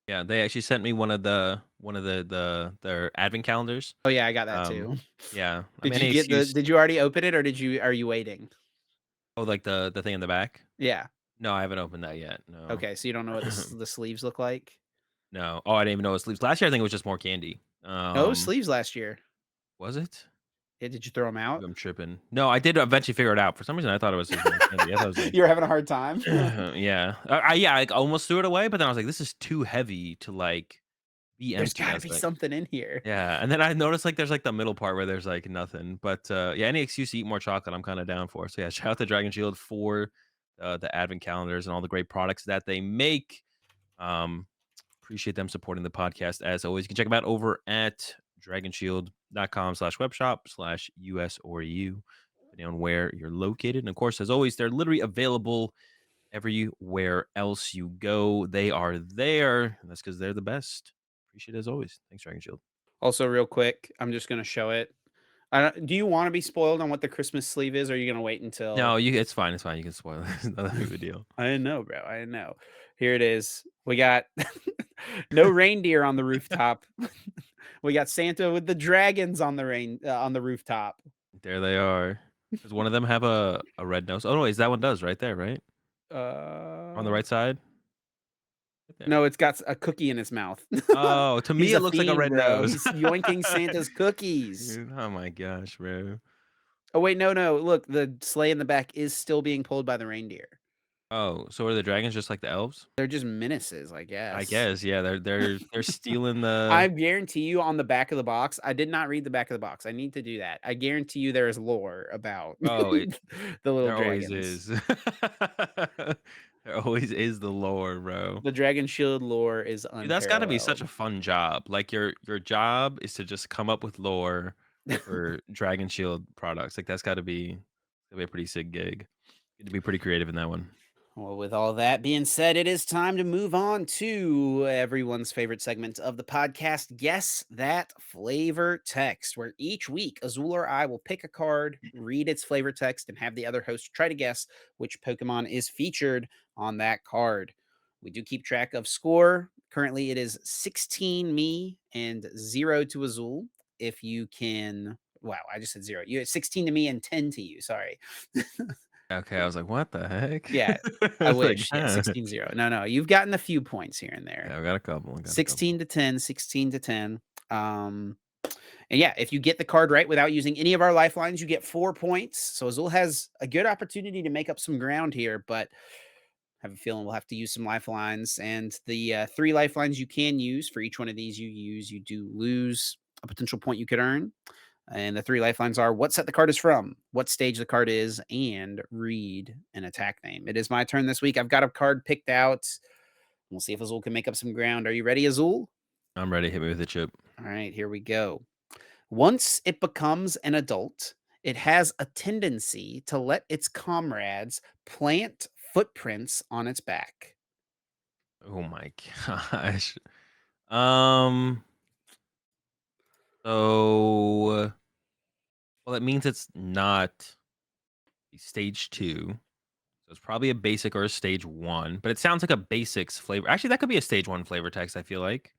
Yeah, they actually sent me one of their advent calendars. Oh yeah, I got that Um, too. yeah, I mean, Did you any get the excuse. did you already open it or are you waiting? Oh, like the thing in the back. Yeah. No, I haven't opened that yet. No. Okay, so you don't know what the sleeves look like? No. Oh, I didn't even know it was sleeves. Last year, I think it was just more candy. No, it was sleeves last year. Was it? Yeah, did you throw them Maybe out? I'm tripping. No, I did eventually figure it out. For some reason, I thought it was just more candy. I thought it was like, You were having a hard time? yeah, yeah, I almost threw it away, but then I was like, this is too heavy to like be There's empty. I gotta was be like, something in here. yeah, and then I noticed like there's like the middle part where there's like nothing. But yeah, any excuse to eat more chocolate, I'm kind of down for. So yeah, shout out to Dragon Shield for the advent calendars and all the great products that they make. Um, Appreciate them supporting the podcast as always. You can check them out over at dragonshield.com/webshop/US or U, depending on where you're located. And of course, as always, they're literally available everywhere else you go. They are there. And that's because they're the best. Appreciate it as always. Thanks, Dragon Shield. Also, real quick, I'm just gonna show it. Do you wanna be spoiled on what the Christmas sleeve is, or are you gonna wait No, until you it's fine, you can spoil it. It's not that big of a deal. I didn't know, bro, I didn't know. Here it is. We got no reindeer on the rooftop. We got Santa with the dragons on the rooftop. There they are. Does one of them have a red nose? Oh, no, wait, that one does right there, right? On the Uh, right side? Right there. no, it's got a cookie in his mouth. Oh, to me, He's it a looks like a fiend, red bro. nose. He's yoinking Santa's cookies. Oh my gosh, bro. Oh, wait, no, no, look, the sleigh in the back is still being pulled by the reindeer. Oh, so are the dragons just like the elves? They're just menaces, I I guess. guess, yeah, they're stealing I the guarantee you on the back of the box I did not read the back of the box, I need to do that. I guarantee you there is lore about oh, it the little there always dragons. is. There always is the lore, bro. The dragon shield lore is Dude, that's gotta be such a unparalleled. fun job. Like, your job is to just come up with lore for Dragon Shield products. Like, that's gotta be a pretty sick gig. Get to be pretty creative in that one. Well, with all that being said, it is time to move on to everyone's favorite segment of the podcast, Guess That Flavor Text, where each week Azul or I will pick a card, read its flavor text, and have the other host try to guess which Pokemon is featured on that card. We do keep track of score. Currently, it is 16 me and 0 to Azul. If you can, wow, I just said 0. You 16 to me and 10 to you. Sorry. Okay, I was like, "What the heck?" Yeah, I I was like, wish. Yeah, "Huh." 16-0. No, no, you've gotten a few points here and there. Yeah, I got a couple. 16 to 10, 16 to 10. Um, and yeah, if you get the card right without using any of our lifelines, you get 4 points. So Azul has a good opportunity to make up some ground here, but I have a feeling we'll have to use some lifelines. And the 3 lifelines you can use for each one of these you use, you do lose a potential point you could earn. And the 3 lifelines are what set the card is from, what stage the card is, and read an attack name. It is my turn this week. I've got a card picked out. We'll see if Azul can make up some ground. Are you ready, Azul? I'm ready, hit me with a chip. All right, here we go. Once it becomes an adult, it has a tendency to let its comrades plant footprints on its back. Oh my gosh. Um, so well, that means it's not a stage 2, so it's probably a basic or a stage 1, but it sounds like a basics flavor. Actually, that could be a stage 1 flavor text, I feel like.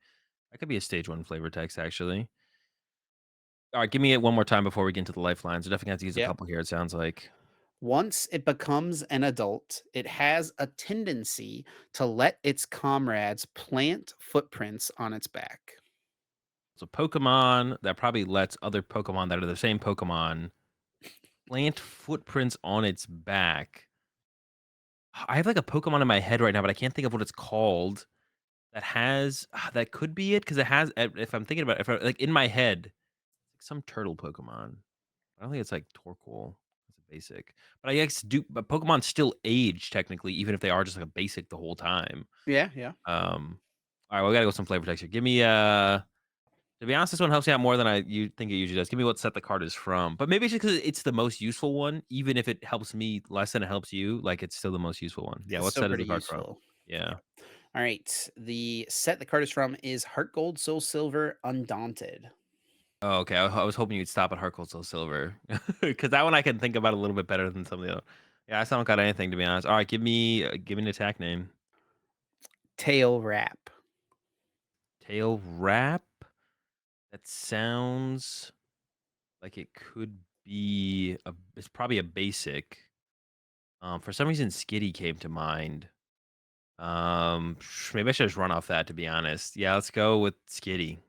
That could be a stage 1 flavor text, actually. Alright, give me it one more time before we get into the lifelines. We're definitely gonna have to use a Yep. couple here, it sounds like. Once it becomes an adult, it has a tendency to let its comrades plant footprints on its back. So Pokemon that probably lets other Pokemon that are the same Pokemon plant footprints on its back. I have, like, a Pokemon in my head right now, but I can't think of what it's called that has that could be it because it has if I'm thinking about it, if I like, in my head, like some turtle Pokemon. I don't think it's, like, Torkoal. It's a basic. But I guess but Pokemon still age technically, even if they are just, like, a basic the whole time. Yeah, yeah. Alright, well, we gotta go with some flavor text here. Give me, to be honest, this one helps you out more than you think it usually does. Give me what set the card is from. But maybe it's just 'cause it's the most useful one, even if it helps me less than it helps you, like, it's still the most useful one. Yeah, It's what still set is pretty the card from? useful. Yeah. Yeah. All right. The set the card is from is Heart Gold, Soul Silver, Undaunted. Oh, okay. I was hoping you'd stop at Heart Gold Soul Silver, because that one I can think about a little bit better than some of the other. Yeah, I still don't got anything to be honest. Alright, give me an attack name. Tail Wrap. Tail Wrap? That sounds like it could be it's probably a basic. For some reason, Skitty came to mind. Maybe I should just run off that, to be honest. Yeah, let's go with Skitty.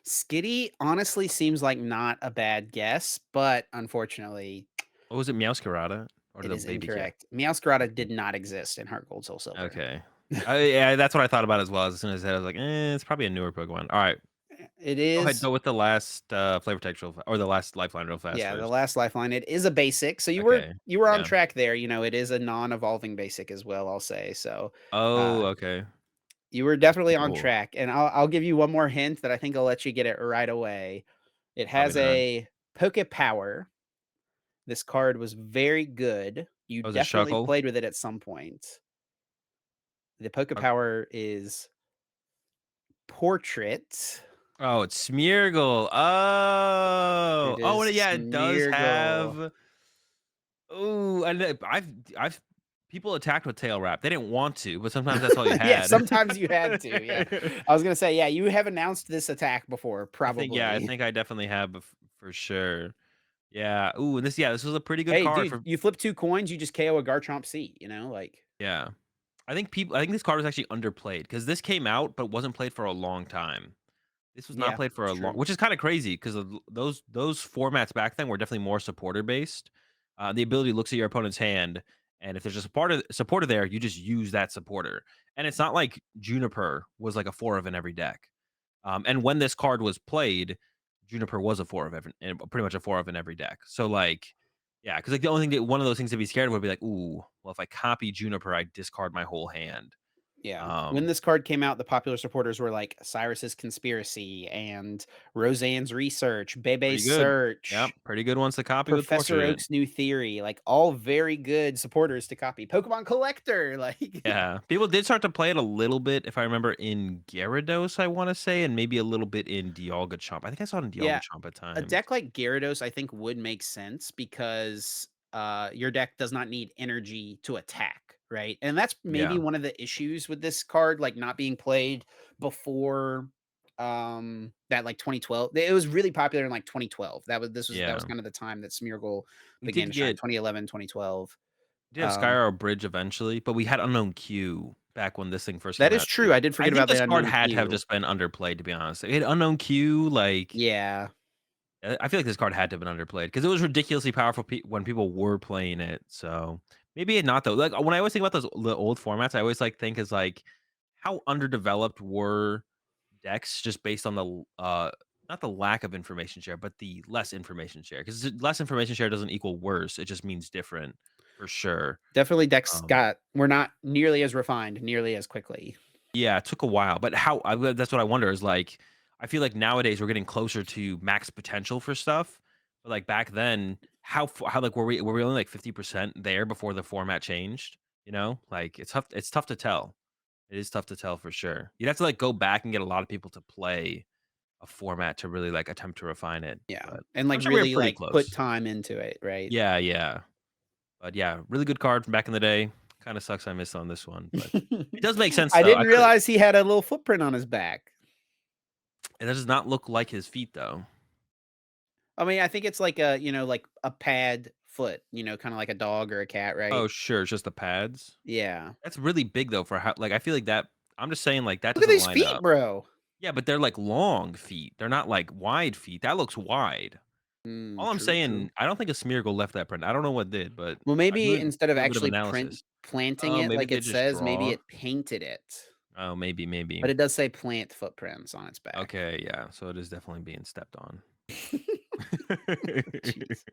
Skitty honestly seems like not a bad guess, but unfortunately, What was it, Meowscarada or it the is baby cat? incorrect. Meowscarada did not exist in Heart Gold, Soul Silver. Okay. Yeah, that's what I thought about as well. As soon as I said, I was like, it's probably a newer Pokemon. All right, It go ahead, is go with the last flavor text or the last lifeline real fast yeah, the first. last lifeline. It is a basic, so Okay. you were on Yeah. track there. You know, it is a non-evolving basic as well. I'll say so. Oh, Uh, okay. you were That's definitely pretty on cool. track, and I'll give you one more hint that I think I'll let you get it right away. It Probably has not. a Poke Power. This card was very good. You Oh, was it definitely Shuckle? played with it at some point. The Poke Shuckle. Power is Portrait. Oh, it's Smeargle. It Oh, is and yeah, it does Smeargle. have. Oh, and I've people attacked with tail wrap. They didn't want to, but sometimes that's all you Yeah, had. sometimes you had to, yeah. I was gonna say, yeah, you have announced this attack before, I probably. think I definitely have for sure. Yeah. Ooh, and this was a pretty good Hey, card dude, for. you flip 2 coins, you just KO a Garchomp C, like Yeah. I think this card was actually underplayed because this came out but wasn't played for a long time. This was not yeah, played for it's a long, true. which is kinda crazy 'cause of those formats back then were definitely more supporter based. The ability looks at your opponent's hand, and if there's a supporter there, you just use that supporter. And it's not like Juniper was like a 4 of in every deck. And when this card was played, Juniper was a 4 of every and pretty much a 4 of in every deck. So, like, yeah, because like, the only thing that one of those things to be scared of would be like, "Ooh, well, if I copy Juniper, I discard my whole hand." Yeah. When Um this card came out, the popular supporters were like Cyrus's Conspiracy and Roseanne's Research, Bebe's Pretty good. Yep, Search, pretty good ones to copy with Professor Portrait. Oak's New Theory, like all very good supporters to copy. Pokemon Collector, like Yeah, people did start to play it a little bit, if I remember, in Gyarados, I wanna say, and maybe a little bit in Dialga-Chomp. I think I saw it in yeah, Dialga-Chomp at a times. deck like Gyarados, I think would make sense because your deck does not need energy to attack, right? And that's maybe Yeah, one of the issues with this card, like not being played before that like 2012. It was really popular in like 2012. That was yeah. kind of the time that Smeargle We began did to shine. get 2011, 2012. we did have Um, Skyarrow Bridge eventually, but we had Unknown Q back when this thing first that came is out true. too. I did I forget think about this the card unknown had to have queue. just been underplayed, to be honest. It had Unknown Q, like, Yeah. I feel like this card had to have been underplayed because it was ridiculously powerful when people were playing it, so maybe it not though. Like, when I always think about the old formats, I always, like, think is, like, how underdeveloped were decks just based on not the lack of information share, but the less information share. Because less information share doesn't equal worse, it just means different for sure. Definitely decks Um, got were not nearly as refined, nearly as quickly. yeah, it took a while, but that's what I wonder is, like, I feel like nowadays we're getting closer to max potential for stuff, but, like, back then, how, like, were we only, like, 50% there before the format changed, you know? Like, it's tough to tell. It is tough to tell for sure. You'd have to, like, go back and get a lot of people to play a format to really, like, attempt to refine it, Yeah, but and, like, I'm sure we were really, pretty like, put close. time into it, right? Yeah, yeah. But yeah, really good card from back in the day. Kinda sucks I missed on this one, but it does make sense I though. didn't I coulda realize he had a little footprint on his back. It does not look like his feet though. I mean, I think it's like a, like a pad foot, kinda like a dog or a cat, right? Oh, sure, it's just the pads. Yeah. That's really big though for how, like, I feel like that I'm just saying, like, that Look at doesn't these line feet, up. bro. Yeah, but they're, like, long feet. They're not, like, wide feet. That looks wide. All I'm True, true. saying, I don't think a Smeargle left that print. I don't know what did, but Well, I'm maybe doing instead a of little bit of actually analysis. planting Oh, it maybe like they it just says, maybe draw? it painted it, Oh, maybe, maybe. but it does say plant footprints on its back. Okay, yeah, so it is definitely being stepped on. Jeez.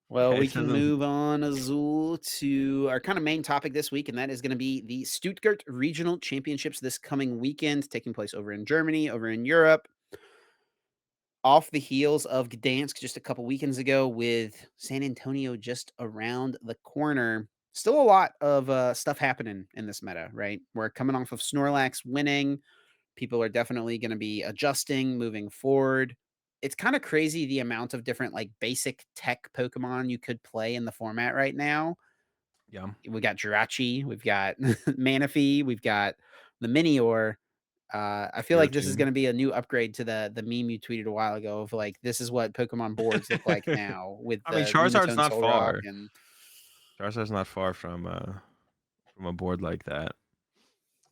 Yeah, Well, we it can doesn't. move on, Azul, to our kind of main topic this week, and that is going to be the Stuttgart Regional Championships this coming weekend, taking place over in Germany, over in Europe, off the heels of Gdansk just a couple weekends ago, with San Antonio just around the corner. Still a lot of stuff happening in this meta, right? We're coming off of Snorlax winning. People are definitely going to be adjusting moving forward. It's kind of crazy the amount of different like basic tech Pokemon you could play in the format right now. Yeah. We got Jirachi, we've got Manaphy, we've got the Minior. I feel Here like this is too. going to be a new upgrade to the meme you tweeted a while ago of like this is what Pokemon boards look like now with I mean, the Charizard's Lunatone not Solrock far. and Charizard's not far from a board like that.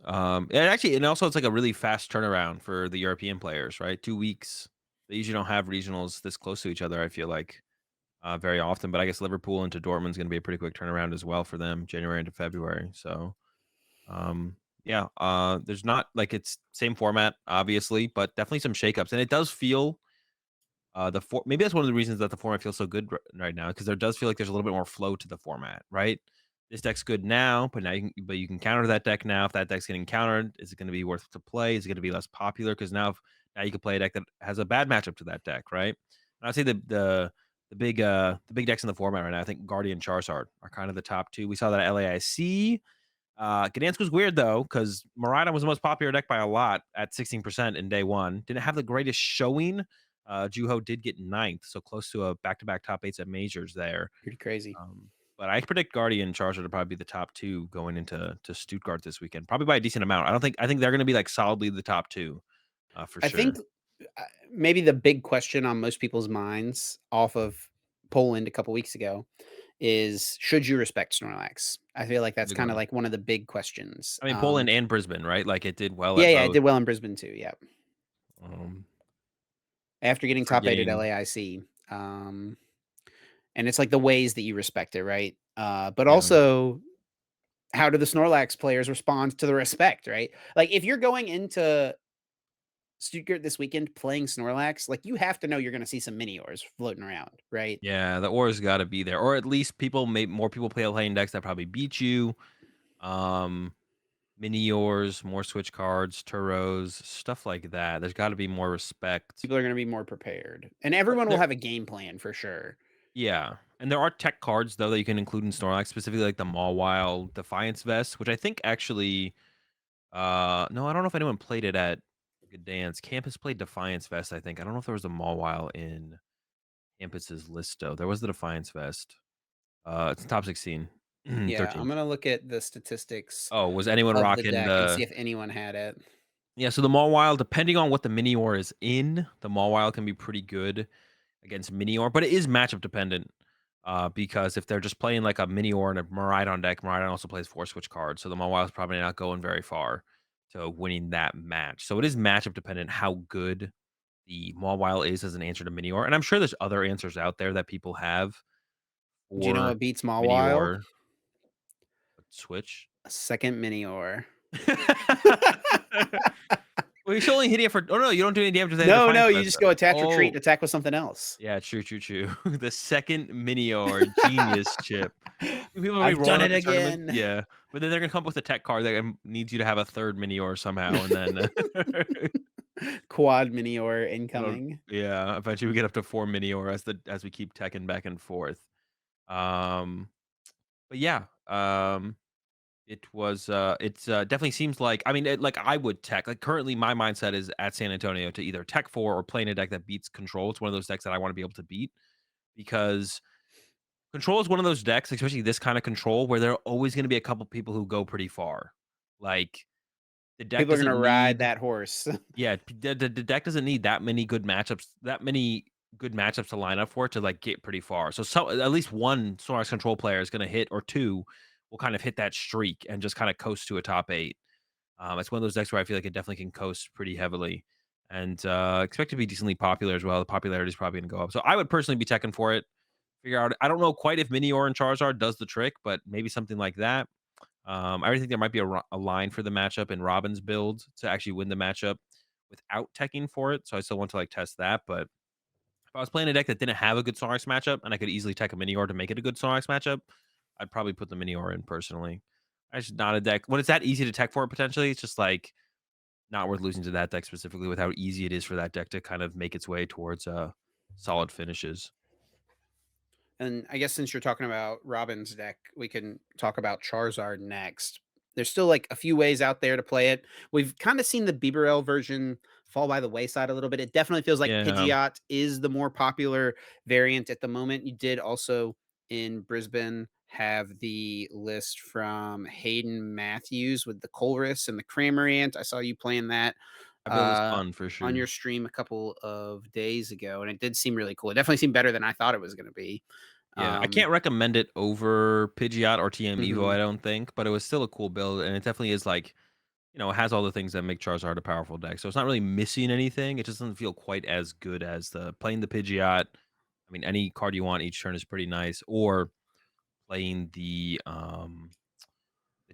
And actually, and also it's like a really fast turnaround for the European players, right? 2 weeks. They usually don't have regionals this close to each other, I feel like, very often, but I guess Liverpool into Dortmund's gonna be a pretty quick turnaround as well for them, January into February, so, yeah, there's not like, it's same format, obviously, but definitely some shakeups, and it does feel, maybe that's one of the reasons that the format feels so good right now, because there does feel like there's a little bit more flow to the format, right? This deck's good now, but you can counter that deck now. If that deck's getting countered, is it gonna be worth to play? Is it gonna be less popular? Because now you can play a deck that has a bad matchup to that deck, right? And I'd say the big decks in the format right now, I think Guardian Charizard are kind of the top 2. We saw that at LAIC. Gdansk was weird though, because Miraidon was the most popular deck by a lot at 16% in day one. Didn't have the greatest showing. Juho did get ninth, so close to a back-to-back top eights at majors there. Pretty crazy. But I predict Guardian and Charizard to probably be the top two going into Stuttgart this weekend, probably by a decent amount. I think they're going to be like solidly the top two, for I think sure. maybe the big question on most people's minds off of Poland a couple weeks ago is should you respect Snorlax? I feel like that's Big kind of one. like one of the big questions. I mean, Poland and Brisbane, right? Like it did well Yeah, at yeah, it both. did well in Brisbane too. Yeah, Um, after getting per top eight at game, LAIC, and it's like the ways that you respect it, right? But yeah, also how do the Snorlax players respond to the respect, right? Like if you're going into Stuttgart this weekend playing Snorlax, like you have to know you're going to see some Miniors floating around, right? yeah. The aura's got to be there, or at least more people play lane decks that probably beat you. Um, Miniors, more switch cards, Turos, stuff like that. There's got to be more respect. People are going to be more prepared, and But everyone will there, have a game plan for sure. yeah, and there are tech cards though that you can include in Snorlax, specifically like the Mawile Defiance Vest, which I think actually, no, I don't know if anyone played it at Gdansk. Campus played Defiance Vest, I think. I don't know if there was a Mawile in Campus's list though. There was the Defiance Vest. It's top 16, Yeah, I'm 13th. going to look at the statistics Oh, was anyone of the rocking deck and see the? if anyone had it. Yeah, so the Mawile, depending on what the Minior is in, the Mawile can be pretty good against Minior, but it is matchup dependent. Because if they're just playing like a Minior and a Miraidon deck, Miraidon also plays 4 switch cards, so the Mawile is probably not going very far to winning that match. So it is matchup dependent how good the Mawile is as an answer to Minior, and I'm sure there's other answers out there that people have Do you know for what beats Mawile? Minior. Switch. A second Minior. Well, you're still only hitting it for. Oh no, you don't do any damage with any No, Defiance no, you Vest, just though. go attach, retreat, Oh, and attack with something else. yeah, true, true, true. The second Minior genius chip. People are gonna be I've done rolling up it in tournaments, again. yeah, but then they're gonna come up with a tech card that needs you to have a third Minior somehow, and then Quad Minior it'll incoming. yeah, eventually we get up to 4 Minior as we keep teching back and forth. Um, but yeah, definitely seems like I mean, like, I would tech like, currently, my mindset is at San Antonio to either tech 4 or play in a deck that beats Control. It's one of those decks that I wanna be able to beat because Control is one of those decks, especially this kinda Control, where there are always gonna be a couple people who go pretty far. Like, the deck People are gonna doesn't ride need that horse. yeah, the deck doesn't need that many good matchups to line up for it to, like, get pretty far. So at least one Snorlax Control player is gonna hit or 2 will kind of hit that streak and just kinda coast to a top 8. It's one of those decks where I feel like it definitely can coast pretty heavily and, expect to be decently popular as well. The popularity is probably gonna go up. So I would personally be checking for it. Figure out I don't know quite if Minior and Charizard does the trick, but maybe something like that. I really think there might be a line for the matchup in Robin's build to actually win the matchup without teching for it. So I still want to like test that. But if I was playing a deck that didn't have a good Snorlax matchup and I could easily tech a Minior to make it a good Snorlax matchup, I'd probably put the Minior in personally. It's just not a deck when it's that easy to tech for it potentially. It's just like not worth losing to that deck specifically with how easy it is for that deck to kind of make its way towards solid finishes. And I guess since you're talking about Robin's deck, we can talk about Charizard next. There's still like a few ways out there to play it. We've kind of seen the Bibarel version fall by the wayside a little bit. It definitely feels like Yeah, Pidgeot is the more popular variant at the moment. You did also in Brisbane have the list from Hayden Matthews with the Colress and the Cramorant. I saw you playing that I build is uh, fun for on sure. your stream a couple of days ago, and it did seem really cool. It definitely seemed better than I thought it was going to be. Yeah, I Um, can't recommend it over Pidgeot or TM Evo, mhm. I don't think, but it was still a cool build, and it definitely is like, it has all the things that make Charizard a powerful deck. So it's not really missing anything. It just doesn't feel quite as good as the playing the Pidgeot. I mean, any card you want each turn is pretty nice, or playing the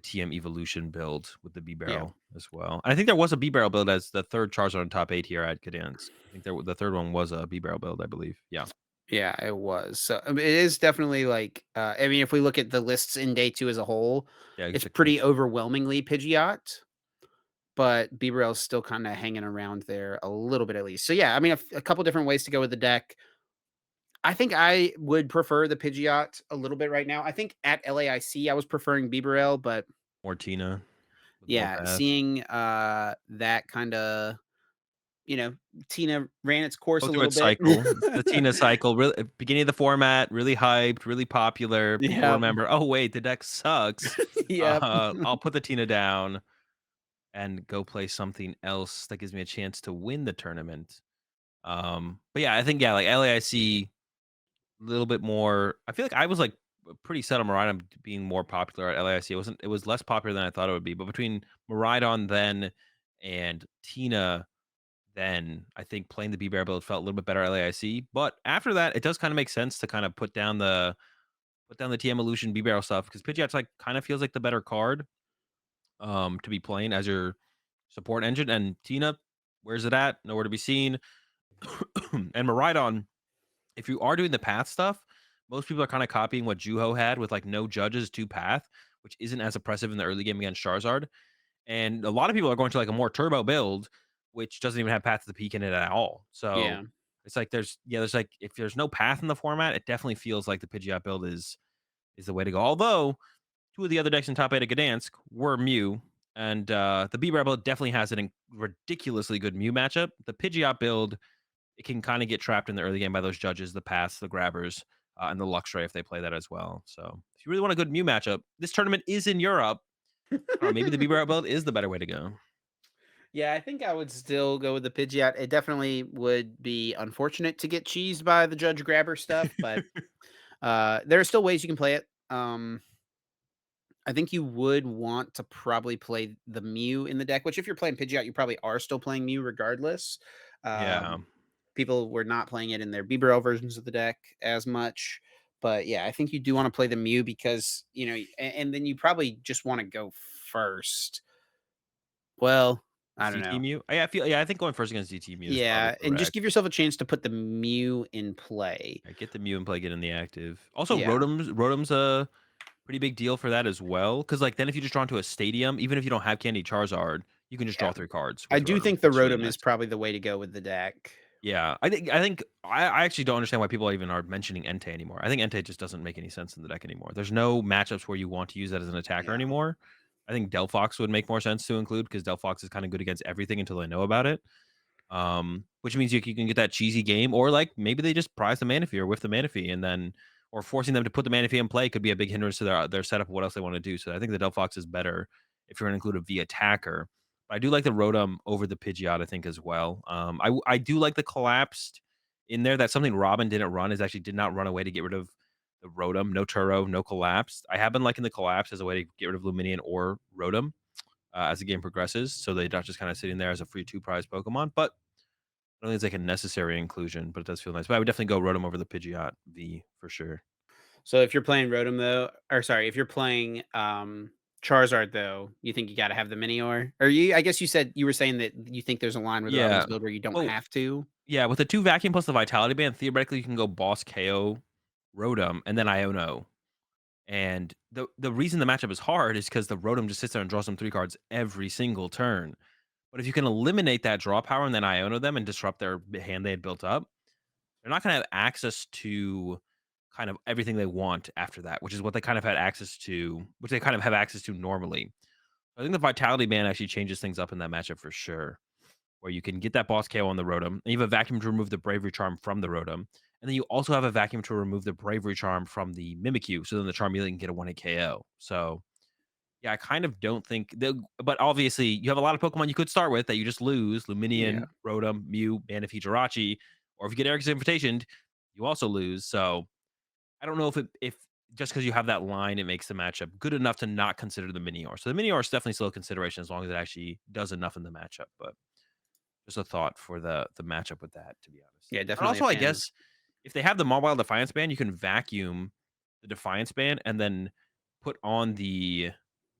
TM Evolution build with the B Yeah. barrel as well. And I think there was a B barrel build as the third Charizard on top 8 here at Gdansk. I think the third one was a B barrel build, I believe. Yeah. Yeah, it was. So, I mean, it is definitely like, I mean, if we look at the lists in day 2 as a whole, Yeah, it's it's a pretty case. overwhelmingly Pidgeot, but Bibarel's still kinda hanging around there a little bit at least. So, yeah, I mean, a couple different ways to go with the deck. I think I would prefer the Pidgeot a little bit right now. I think at LAIC, I was preferring Bibarel, but Or Tina with more Yeah, path. seeing, that kinda, you know, Tina ran its course Go a through little its bit. cycle. It's the Tina cycle, really beginning of the format, really hyped, really popular. People Yep. remember, "Oh, wait, the deck sucks. Yep. I'll put the Tina down and go play something else that gives me a chance to win the tournament." But yeah, I think, yeah, like LAIC, a little bit more I feel like I was, like, pretty set on Maridon being more popular at LAIC. It was less popular than I thought it would be, but between Maridon then and Tina then, I think playing the B-Bear build felt a little bit better at LAIC, but after that, it does kinda make sense to kinda put down the TM Illusion B-Barrel stuff because Pidgeot's, like, kinda feels like the better card, to be playing as your support engine, and Tina, where's it at? Nowhere to be seen. And Maridon, if you are doing the path stuff, most people are kinda copying what Juho had with, like, no judges, 2 path, which isn't as oppressive in the early game against Charizard. And a lot of people are going to like a more turbo build, which doesn't even have Path to the Peak in it at all. So Yeah. it's like there's like if there's no path in the format, it definitely feels like the Pidgeot build is the way to go. Although two of the other decks in top eight of Gdansk were Mew, and the B-Bar build definitely has an ridiculously good Mew matchup. The Pidgeot build, it can kind of get trapped in the early game by those judges, the paths, the grabbers, and the Luxray if they play that as well. So if you really want a good Mew matchup, this tournament is in Europe. I don't know, maybe the B-Bar build is the better way to go. Yeah, I think I would still go with the Pidgeot. It definitely would be unfortunate to get cheesed by the judge grabber stuff, but, there are still ways you can play it. I think you would want to probably play the Mew in the deck, which if you're playing Pidgeot, you probably are still playing Mew regardless. Yeah. People were not playing it in their Bibarel versions of the deck as much. But yeah, I think you do want to play the Mew because, and then you probably just want to go first. Well, I don't ZT know. Mew? I think going first against ZT Mew is probably Yeah, and just correct. give yourself a chance to put the Mew in play. Yeah, get the Mew and play, get in the active. Also, Yeah, Rotom's a pretty big deal for that as well. Because like, then if you just draw into a stadium, even if you don't have Candy Charizard, you can just yeah. draw 3 cards I with do Rotom, think the which is really Rotom is nice. probably the way to go with the deck. Yeah, I actually don't understand why people even are mentioning Entei anymore. I think Entei just doesn't make any sense in the deck anymore. There's no matchups where you want to use that as an attacker Yeah. anymore. I think Delphox would make more sense to include because Delphox is kinda good against everything until they know about it. Which means you can get that cheesy game, or like maybe they just prize the Manaphy or whiff the Manaphy, and then or forcing them to put the Manaphy in play could be a big hindrance to their setup of what else they want to do. So I think the Delphox is better if you're going to include a V attacker. But I do like the Rotom over the Pidgeot, I think as well. I do like the collapsed in there. That's something Robin didn't run. Is actually did not run away to get rid of the Rotom. No Turo, no collapsed. I have been liking the collapse as a way to get rid of Luminion or Rotom as the game progresses, so they're not just kind of sitting there as a free 2 prize Pokemon. But I don't think it's like a necessary inclusion, but it does feel nice. But I would definitely go Rotom over the Pidgeot V for sure. So if you're playing Rotom though, or sorry, if you're playing Charizard though, you think you got to have the Minior? Or I guess you said you were saying that you think there's a line with Robin's Yeah. build where you don't Well, have to. yeah, with the 2 vacuum plus the Vitality Band, theoretically you can go Boss KO Rotom and then Iono. And the reason the matchup is hard is because the Rotom just sits there and draws them 3 cards every single turn. But if you can eliminate that draw power and then Iono them and disrupt their hand they had built up, they're not gonna have access to kind of everything they want after that, which is what they kind of had access to, which they kind of have access to normally. I think the Vitality Band actually changes things up in that matchup for sure, where you can get that boss KO on the Rotom, and you have a vacuum to remove the Bravery Charm from the Rotom, and then you also have a vacuum to remove the Bravery Charm from the Mimikyu, so then the Charmeleon can get a 1-hit KO. So, yeah, I kind of don't think but obviously, you have a lot of Pokemon you could start with that you just lose, Yeah. Luminion, Rotom, Mew, Manaphy, Jirachi, or if you get Eric's Invitation, you also lose. So, I don't know if just because you have that line, it makes the matchup good enough to not consider the Minior. So the Minior is definitely still a consideration as long as it actually does enough in the matchup, but just a thought for the matchup with that, to be honest. Yeah, And definitely a also, I fan of. guess if they have the Mobile Defiance Band, you can vacuum the Defiance Band and then put on the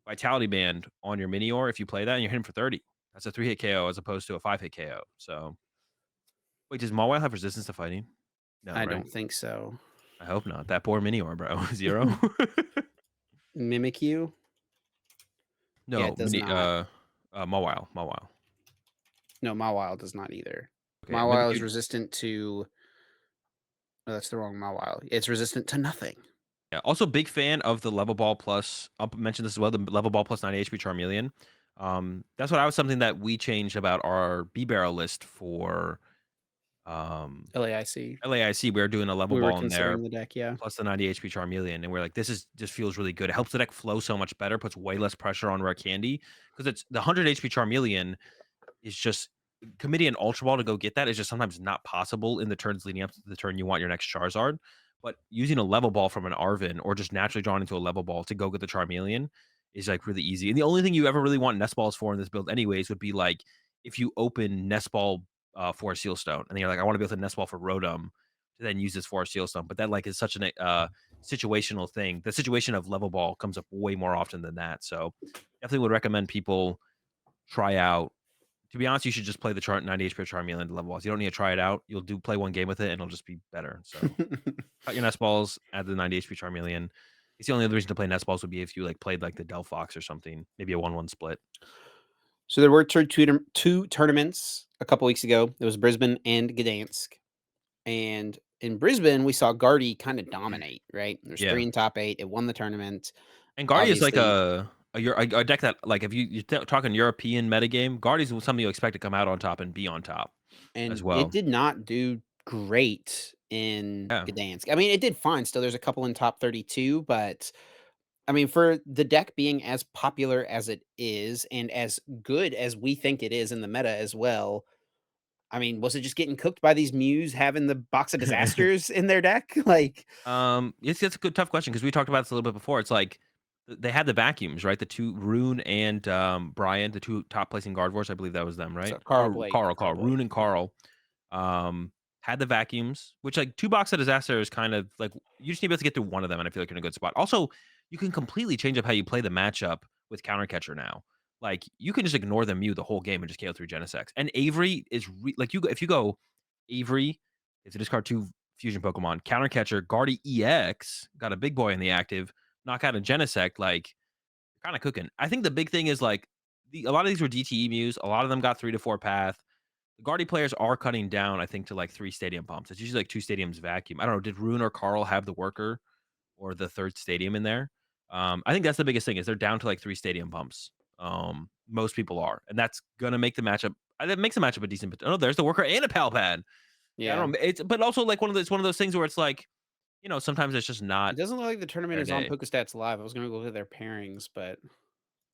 Vitality Band on your Minior if you play that and you're hitting for 30. That's a 3-hit KO as opposed to a 5-hit KO. So, wait, does Mawile have resistance to fighting? No, I right? don't think so. I hope not. That poor Minior, bro. 0? Mimikyu? Yeah, No, it does not. Mawile. No, Mawile does not either. Okay, Mawile is Mimikyu resistant to. Oh, that's the wrong Mawile. It's resistant to nothing. Yeah, also big fan of the level ball plus I'll mention this as well, the level ball plus 90 HP Charmeleon. That's what I was something that we changed about our B barrel list for um LAIC. LAIC. We were doing a level We were ball in there considering the deck, yeah. plus the 90 HP Charmeleon, and we're like, this is just feels really good. It helps the deck flow so much better, puts way less pressure on Rare Candy because it's the 100 HP Charmeleon is just committing an Ultra Ball to go get that is just sometimes not possible in the turns leading up to the turn you want your next Charizard. But using a level ball from an Arvin or just naturally drawing into a level ball to go get the Charmeleon is like really easy. And the only thing you ever really want Nest Balls for in this build, anyways, would be like if you open Nest Ball for a Seal Stone, and then you're like, I want to be able to Nest Ball for Rotom to then use this for a Seal Stone. But that like is such an situational thing. The situation of level ball comes up way more often than that. So definitely would recommend people try out to be honest, you should just play the chart 90 HP Charmeleon level balls. You don't need to try it out. You'll play one game with it, and it'll just be better. So cut your nest balls, add the 90 HP Charmeleon. It's the only other reason to play nest balls would be if you like played like the Delphox or something, maybe a 1-1 split. So there were two tournaments a couple weeks ago. It was Brisbane and Gdansk. And in Brisbane, we saw Guardy kind of dominate, right? There's Yeah, three in top eight. It won the tournament. and Guardy is like Obviously, a deck that like if you're talking European metagame, Guardy is something you expect to come out on top and be on top as and it well. did not do great in Yeah. Gdansk. I mean, it did fine still. There's a couple in top 32, but I mean, for the deck being as popular as it is and as good as we think it is in the meta as well, I mean, was it just getting cooked by these Mews having the box of disasters in their deck? Like, It's a good tough question because we talked about this a little bit before. It's like they had the vacuums, right? The two Rune and Brian, the two top placing Gardevoirs. I believe that was them, so right? Carl Or Blake, Carl Carl, Blake. Rune and Carl. Had the vacuums, which like two box of disaster is kind of like you just need to be able to get through one of them, and I feel like you're in a good spot. Also, you can completely change up how you play the matchup with counter catcher now. Like you can just ignore the Mew the whole game and just KO through Genesect. And Avery is like if you go Avery, if you discard two fusion Pokemon, counter catcher, Guardy EX, got a big boy in the active, knock out a Genesect, like you're kind of cooking. I think the big thing is like a lot of these were DTE Mews. A lot of them got 3 to 4 path. The Guardy players are cutting down, I think, to like 3 stadium pumps. It's usually like 2 stadiums vacuum. I don't know, did Rune or Carl have the worker or the 3rd stadium in there? I think that's the biggest thing is they're down to like 3 stadium pumps. Most people are, and that's gonna make the matchup that makes the matchup a decent oh, there's the worker and a pal pad. Yeah, I Yeah. don't know. It's but also like it's one of those things where it's like, sometimes it's just It not doesn't look like the tournament their is on day. PokeStats Live. I was gonna go look at their pairings, but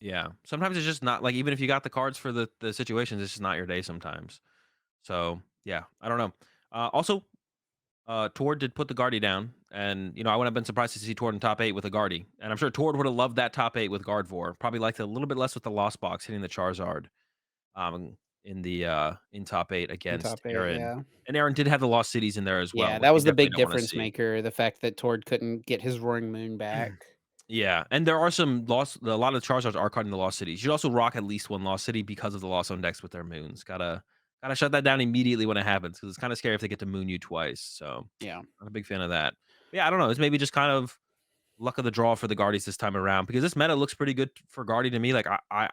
Yeah. Sometimes it's just not like even if you got the cards for the situations, it's just not your day sometimes. So yeah, I don't know. Also, Tord did put the Guardy down, and I wouldn't have been surprised to see Tord in top 8 with a Guardy, and I'm sure Tord would have loved that top 8 with Gardevoir. Probably liked it a little bit less with the Lost Box hitting the Charizard, in top 8 in against top eight, Aaron, yeah. and Aaron did have the Lost Cities in there as well, Yeah, which that you was the definitely big don't wanna difference see. maker, the fact that Tord couldn't get his Roaring Moon back. Yeah, and there are some lost a lot of Charizards are caught in the Lost Cities. You should also rock at least one Lost City because of the Lost Zone decks with their moons. Gotta shut that down immediately when it happens because it's kinda scary if they get to moon you twice, so Yeah. not a big fan of that. But yeah, I don't know, it's maybe just kind of luck of the draw for the Guardies this time around because this meta looks pretty good for Guardy to me. Like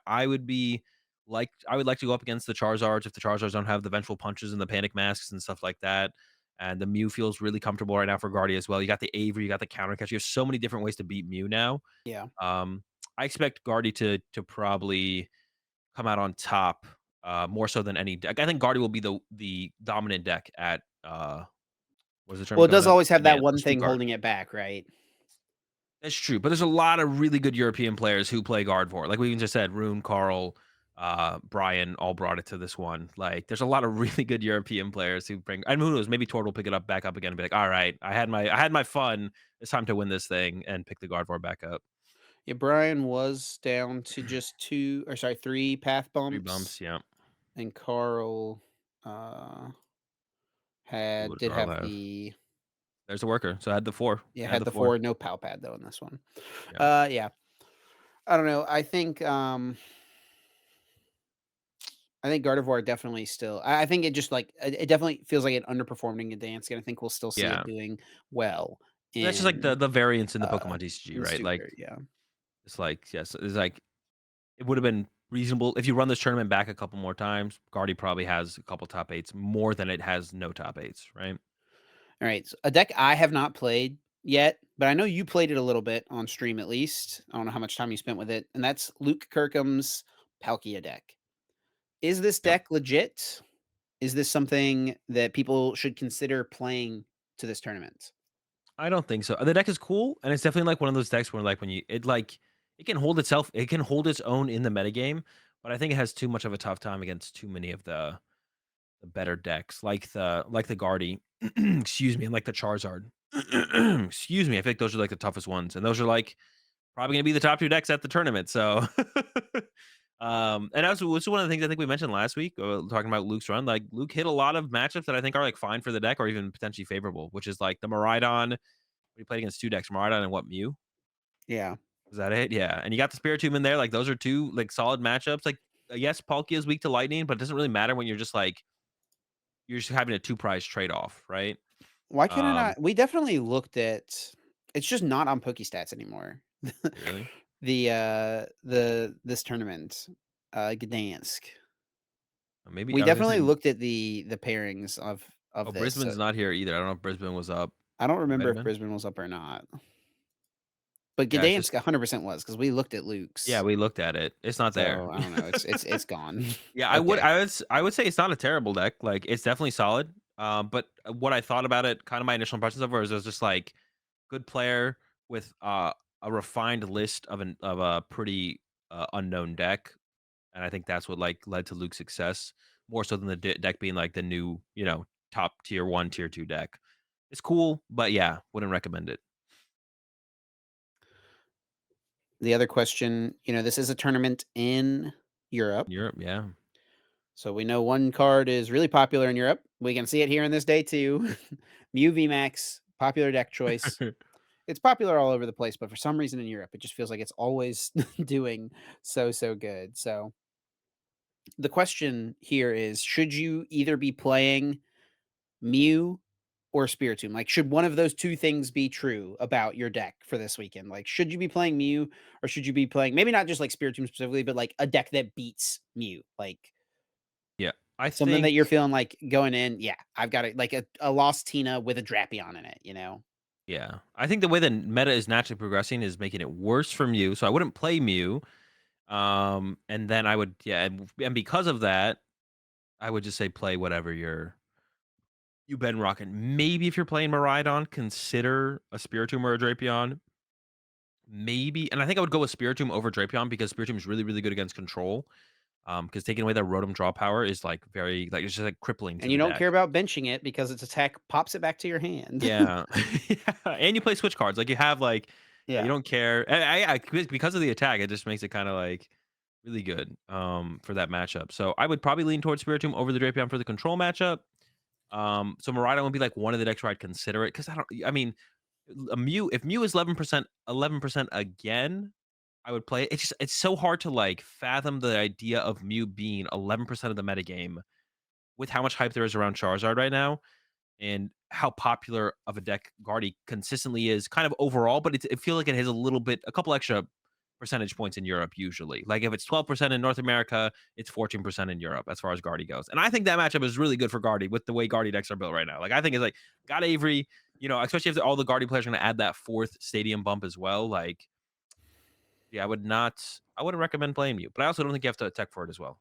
I would be I would like to go up against the Charizards if the Charizards don't have the vengeful punches and the panic masks and stuff like that. And the Mew feels really comfortable right now for Guardy as well. You got the Avery, you got the counter catch. You have so many different ways to beat Mew now. Yeah. Um, I expect Guardy to probably come out on top more so than any deck. I think Guardy will be the dominant deck at what is the Well, tournament it coming does up? always have that Advanced one thing Stuttgart. holding it back, right? That's true, but there's a lot of really good European players who play Gardevoir. Like we just said, Rune, Carl, Brian all brought it to this one. Like, there's a lot of really good European players who bring. And who knows? Maybe Tord will pick it up back up again and be like, "All right, I had my fun. It's time to win this thing," and pick the Gardevoir back up. Yeah, Brian was down to just 2 or sorry, 3 path 3 bumps, bumps, yeah. and Carl, uh, Ooh, had what does did Carl have have? the There's the worker. So I had the 4. yeah, I had had the the 4. 4, no pal pad though in this one. Yeah. Yeah. I don't know. I think Gardevoir definitely still I think it just, like, it definitely feels like it underperformed in Gdansk, and I think we'll still see it Yeah. doing well That's just like in, the variance in the uh, Pokemon TCG, in right? Like, Stuttgart, yeah. it's like, yes, it's like it would have been reasonable if you run this tournament back a couple more times. Guardy probably has a couple top 8s more than it has no top 8s, right? Alright, so a deck I have not played yet, but I know you played it a little bit on stream at least. I don't know how much time you spent with it, and that's Luke Kirkham's Palkia deck. Is this Yep. deck legit? Is this something that people should consider playing to this tournament? I don't think so. The deck is cool, and it's definitely like one of those decks where like when you it like it can hold itself, it can hold its own in the metagame, but I think it has too much of a tough time against too many of the better decks, like the Guardy, excuse me, and like the Charizard. Excuse me, I think those are like the toughest ones, and those are like probably gonna be the top 2 decks at the tournament, so and that's was one of the things I think we mentioned last week, talking about Luke's run. Like, Luke hit a lot of matchups that I think are, like, fine for the deck or even potentially favorable, which is, like, the Miraidon we played against 2 decks, Miraidon and what, Mew? Yeah. Is that it? Yeah, and you got the Spiritomb in there, like, those are 2, like, solid matchups. Like, yes, Palkia is weak to lightning, but it doesn't really matter when you're just, like you're just having a 2 prize trade-off, right? Why can I Um not? We definitely looked at. It's just not on Pokestats anymore. Really? The this tournament, Gdansk. Maybe We I was gonna say definitely looked at the pairings of oh, this. So Brisbane's not here either. I don't know if Brisbane was up. I don't It might remember have if been. Brisbane was up or not, but Yeah, it's just Gdansk 100% was because we looked at yeah, Luke's. we looked at it. It's not there. So I don't know. It's gone. Yeah, Okay. I would say it's not a terrible deck. Like it's definitely solid. But what I thought about it, kind of my initial impressions of it, was it was just like good player with a refined list of a pretty unknown deck, and I think that's what like led to Luke's success more so than the deck being like the new top tier 1, tier 2 deck. It's cool, but yeah, wouldn't recommend it. The other question, this is a tournament in Europe. Europe, yeah. So we know one card is really popular in Europe. We can see it here in this day too. Mew VMAX, popular deck choice. It's popular all over the place, but for some reason in Europe, it just feels like it's always doing so good. So the question here is, should you either be playing Mew or Spiritomb? Like, should one of those two things be true about your deck for this weekend? Like, should you be playing Mew or should you be playing maybe not just like Spiritomb specifically, but like a deck that beats Mew? Like Yeah. I something that think you're feeling like going in, yeah, I've got it like a lost Tina with a Drapion in it? yeah. I think the way the meta is naturally progressing is making it worse for Mew, so I wouldn't play Mew. And then I would yeah, and because of that, I would just say play whatever you've been rocking. Maybe if you're playing Miraidon, consider a Spiritomb or a Drapion. Maybe, and I think I would go with Spiritomb over Drapion because Spiritomb is really, really good against control. Because taking away that Rotom draw power is like very like it's just like crippling to And you the don't deck. care about benching it because its attack pops it back to your hand. Yeah. Yeah, and you play switch cards, like, you have, like you Yeah. don't care and I because of the attack, it just makes it kinda, like, really good, for that matchup, so I would probably lean towards Spiritomb over the Drapion for the control matchup, so Miraidon would be, like, one of the decks where I'd consider it because I mean, a Mew if Mew is 11% again, I would play it. It's so hard to, like, fathom the idea of Mew being 11% of the metagame with how much hype there is around Charizard right now and how popular of a deck Guardy consistently is kind of overall, but it feels like it has a couple extra percentage points in Europe usually. Like if it's 12% in North America, it's 14% in Europe as far as Guardy goes. And I think that matchup is really good for Guardy with the way Guardy decks are built right now. Like I think it's like got Avery, especially if all the Guardy players are going to add that fourth stadium bump as well. Like, yeah, I wouldn't recommend playing you, but I also don't think you have to tech for it as well.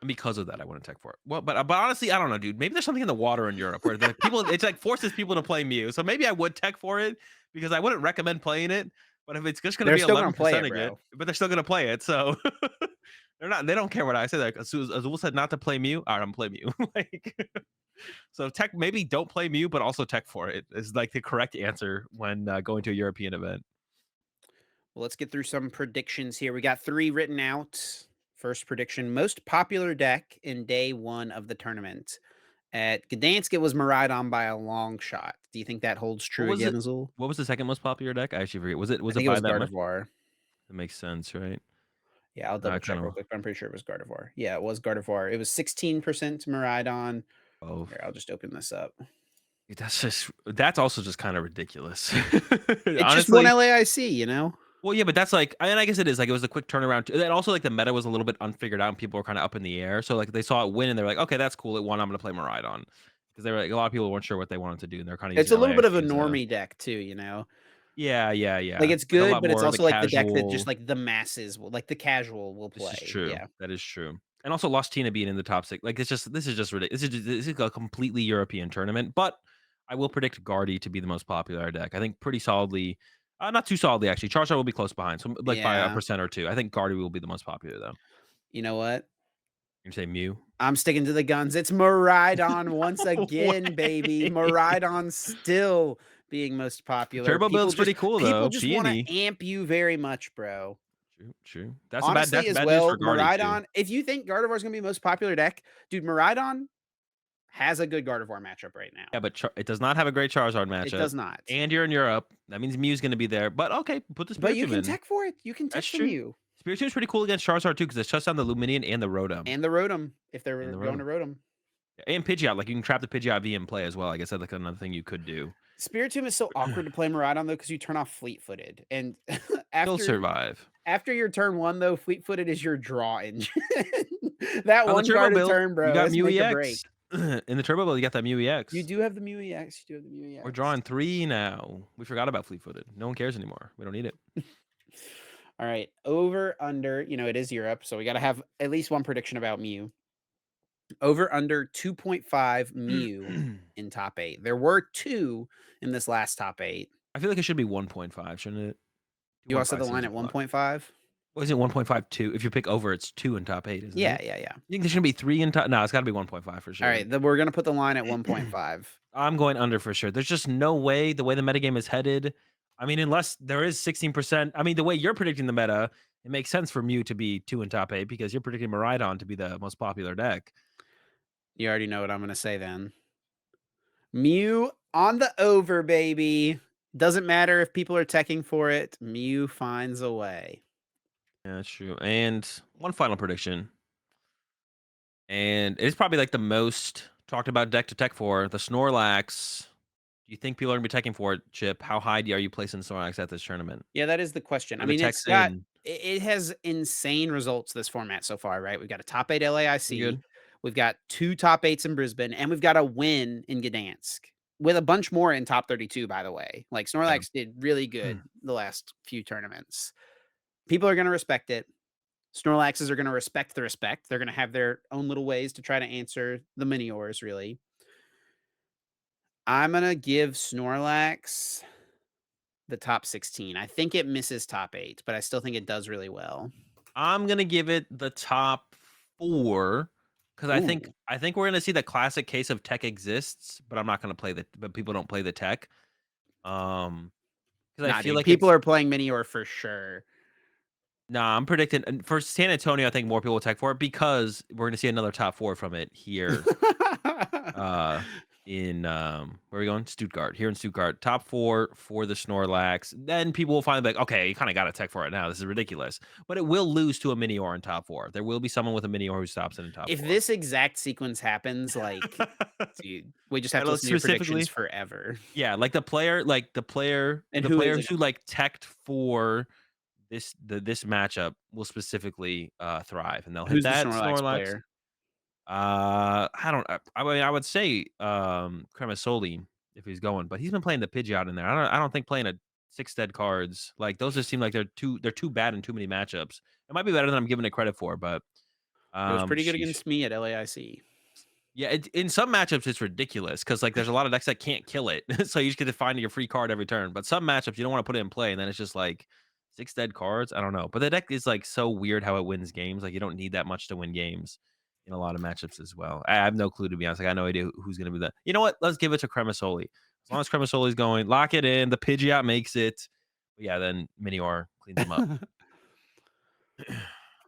And because of that, I wouldn't tech for it. Well, but honestly, I don't know, dude. Maybe there's something in the water in Europe where the people it's like forces people to play Mew. So maybe I would tech for it because I wouldn't recommend playing it. But if it's just gonna They're be still gonna play 11% it, again, bro. but they're still gonna play it. So they don't care what I say. Like Azul said not to play Mew. All right, I'm play Mew. Like so tech maybe don't play Mew, but also tech for it is like the correct answer when going to a European event. Well, let's get through some predictions here. We got 3 written out. First prediction, most popular deck in day 1 of the tournament. At Gdansk, it was Miraidon by a long shot. Do you think that holds What true was again, it? Azul? What was the second most popular deck? I actually forget. I Was it think it by was that much? Gardevoir. That makes sense, right? Yeah, I'll I double kind check real of quick, but I'm pretty sure it was Gardevoir. Yeah, it was Gardevoir. It was 16% Miraidon. both. Here, I'll just open this up. That's also just kind of ridiculous. It's just one Honestly. LAIC. Well, yeah, but that's like and I guess it is, like, it was a quick turnaround too and also, like, the meta was a little bit unfigured out and people were kinda up in the air, so, like, they saw it win and they're like, "Okay, that's cool, it won, I'm gonna play Miraidon." because they were like a lot of people weren't sure what they wanted to do, and they're kind of It's using a little bit of LAIC a as a normie deck too, you know? yeah, yeah, Like, yeah. it's Like a good, lot but it's more of the also, like, the deck that just, casual. like, the masses will like, the casual will This is play, true. yeah. That is true. And also Lost Tina being in the top 6, like, it's just this is just ridiculous. This is a completely European tournament, but I will predict Guardy to be the most popular deck. I think pretty solidly, not too solidly actually. Charizard will be close behind, so like by a Yeah. percent or 2. I think Guardy will be the most popular though. You know what? You say Mew? I'm sticking to the guns. It's Miraidon once No again, baby. way. Miraidon still being most The popular. turbo build's pretty cool People though. just wanna Peony. amp you very much, bro. True, true. That's a bad Honestly, as news well, for Guardy too. Miraidon if you think Gardevoir is gonna be the most popular deck, dude, Miraidon has a good Gardevoir matchup right now. Yeah, but it does not have a great Charizard It matchup, does not. and you're in Europe. That means Mew's gonna be there. But okay, put the But you Spiritomb can in. tech for it. You can That's tech the true. Mew Spiritomb's pretty cool against Charizard too, because it shuts down the Luminion and the Rotom. and the Rotom if And they're the going to Rotom. Rotom. And Pidgeot, like, you can trap the Pidgeot V in play as well. I guess that's, like, another thing you could do. Spiritomb is so awkward to play Miraidon though because you turn off Fleet-Footed, and He'll after survive. after your turn 1 though, Fleet-Footed is your draw engine. That On the one Turbo card a build, turn, you bro, got it's Mew make or EX. break. In the Turbo build, you got that Mew You EX. do have the Mew EX, you do have the Mew We're EX. drawing 3 now. We forgot about Fleet-Footed. No one cares anymore. We don't need it. Alright, over, under, it is Europe, so we gotta have at least one prediction about Mew. Over, under 2.5 Mew in top 8. There were 2 in this last top 8. I feel like it should be 1.5, shouldn't it? You also have 2.5 the line seems at a lot. 1.5? Well, isn't 1.52? If you pick over, it's 2 in top 8, isn't Yeah, it? yeah, yeah. You think there shouldn't be 3 in top? No, it's gotta be 1.5 for sure. Alright, then we're gonna put the line at 1.5. I'm going under for sure. There's just no way the way the metagame is headed. I mean, unless there is 16%. I mean, the way you're predicting the meta, it makes sense for Mew to be 2 in top 8 because you're predicting Miraidon to be the most popular deck. You already know what I'm gonna say then. Mew on the over, baby. Doesn't matter if people are teching for it, Mew finds a way. Yeah, that's true. And one final prediction. And it's probably like the most talked about deck to tech for the Snorlax. Do you think people are gonna be teching for it, Chip? How high are you placing Snorlax at this tournament? Yeah, that is the question. I Are the mean, techs in? it has insane results this format so far, right? We've got a top 8 Pretty LAIC, good? we've got 2 top 8s in Brisbane, and we've got a win in Gdansk with a bunch more in top 32, by the way. Like, Yeah. Snorlax did really good the last few tournaments. People are gonna respect it. Snorlaxes are gonna respect the respect. They're gonna have their own little ways to try to answer the Miniors, really. I'm gonna give Snorlax the top 16. I think it misses top 8, but I still think it does really well. I'm gonna give it the top 4 because Ooh, I think we're gonna see the classic case of tech exists, but I'm not gonna play the but people don't play the tech. Because I nah, feel dude. like People it's are playing Minior for sure. nah, I'm predicting and for San Antonio, I think more people will tech for it because we're gonna see another top 4 from it here. Uh, in, where are we going? Stuttgart. Here in Stuttgart, top 4 for the Snorlax. Then people will finally be like, "Okay, you kinda gotta tech for it now. This is ridiculous." But it will lose to a Minior in top 4. There will be someone with a Minior who stops it in top If 4. this exact sequence happens, like, dude, we just have And to like listen to your predictions specifically forever. yeah, And the who is players it? who, like, teched for this matchup will specifically, thrive, and they'll hit Who's the that Snorlax Snorlax. player? I don't I mean, I would say, Cremasoli if he's going, but he's been playing the Pidgeot in there. I don't think playing a 6 dead cards, like, those just seem like they're too bad in too many matchups. It might be better than I'm giving it credit for, but, It was pretty good sheesh. against me at LAIC. Yeah, in some matchups, it's ridiculous because like, there's a lot of decks that can't kill it, so you just get to find your free card every turn, but some matchups, you don't wanna put it in play, and then it's just, like, 6 dead cards? I don't know, but the deck is, like, so weird how it wins games, like, you don't need that much to win games in a lot of matchups as well. I have no clue, to be honest, like, I have no idea who's gonna be that. You know what? Let's give it to Cremasoli. As long as Cremasoli's going, lock it in, the Pidgeot makes it. But yeah, then Minior cleans them up.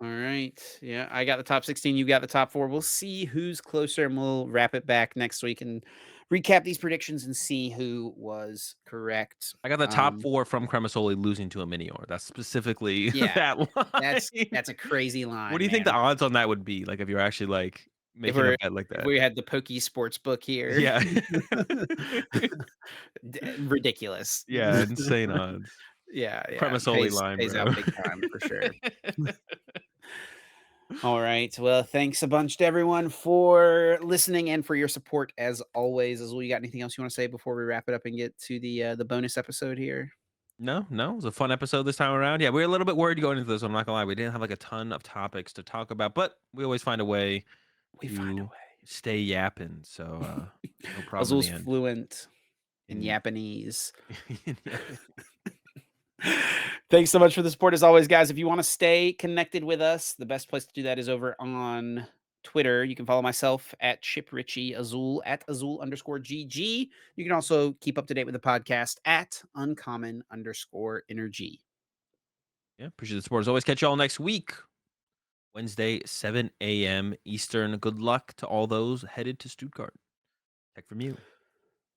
All right. Yeah, I got the top 16. You got the top 4. We'll see who's closer and we'll wrap it back next week and recap these predictions and see who was correct. I got the top 4 from Cremasoli losing to a Minior. That's specifically Yeah, that line. that's a crazy What line, do you think the man. odds on that would be? Like, if you're actually, like, If making a we're bet like if that? we had the Pokey sports book here. Yeah. Ridiculous. Yeah, insane odds. Yeah, yeah. Cremasoli Pays line, pays bro. out big time for sure. All right. Well, thanks a bunch to everyone for listening and for your support as always. Azul, you got anything else you want to say before we wrap it up and get to the bonus episode here? No, no, it was a fun episode this time around. Yeah, we were a little bit worried going into this one, I'm not gonna lie. We didn't have, like, a ton of topics to talk about, but we always find a way We find to a stay yapping, so, way. no problem in Azul's the end. fluent in In Japanese. yeah. Thanks so much for the support as always, guys. If you want to stay connected with us, the best place to do that is over on Twitter. You can follow myself at Chip Ritchie, Azul at Azul_GG. You can also keep up to date with the podcast at Uncommon_Energy. Yeah, appreciate the support as always. Catch y'all next week, Wednesday, 7 a.m. Eastern. Good luck to all those headed to Stuttgart. Tech from you.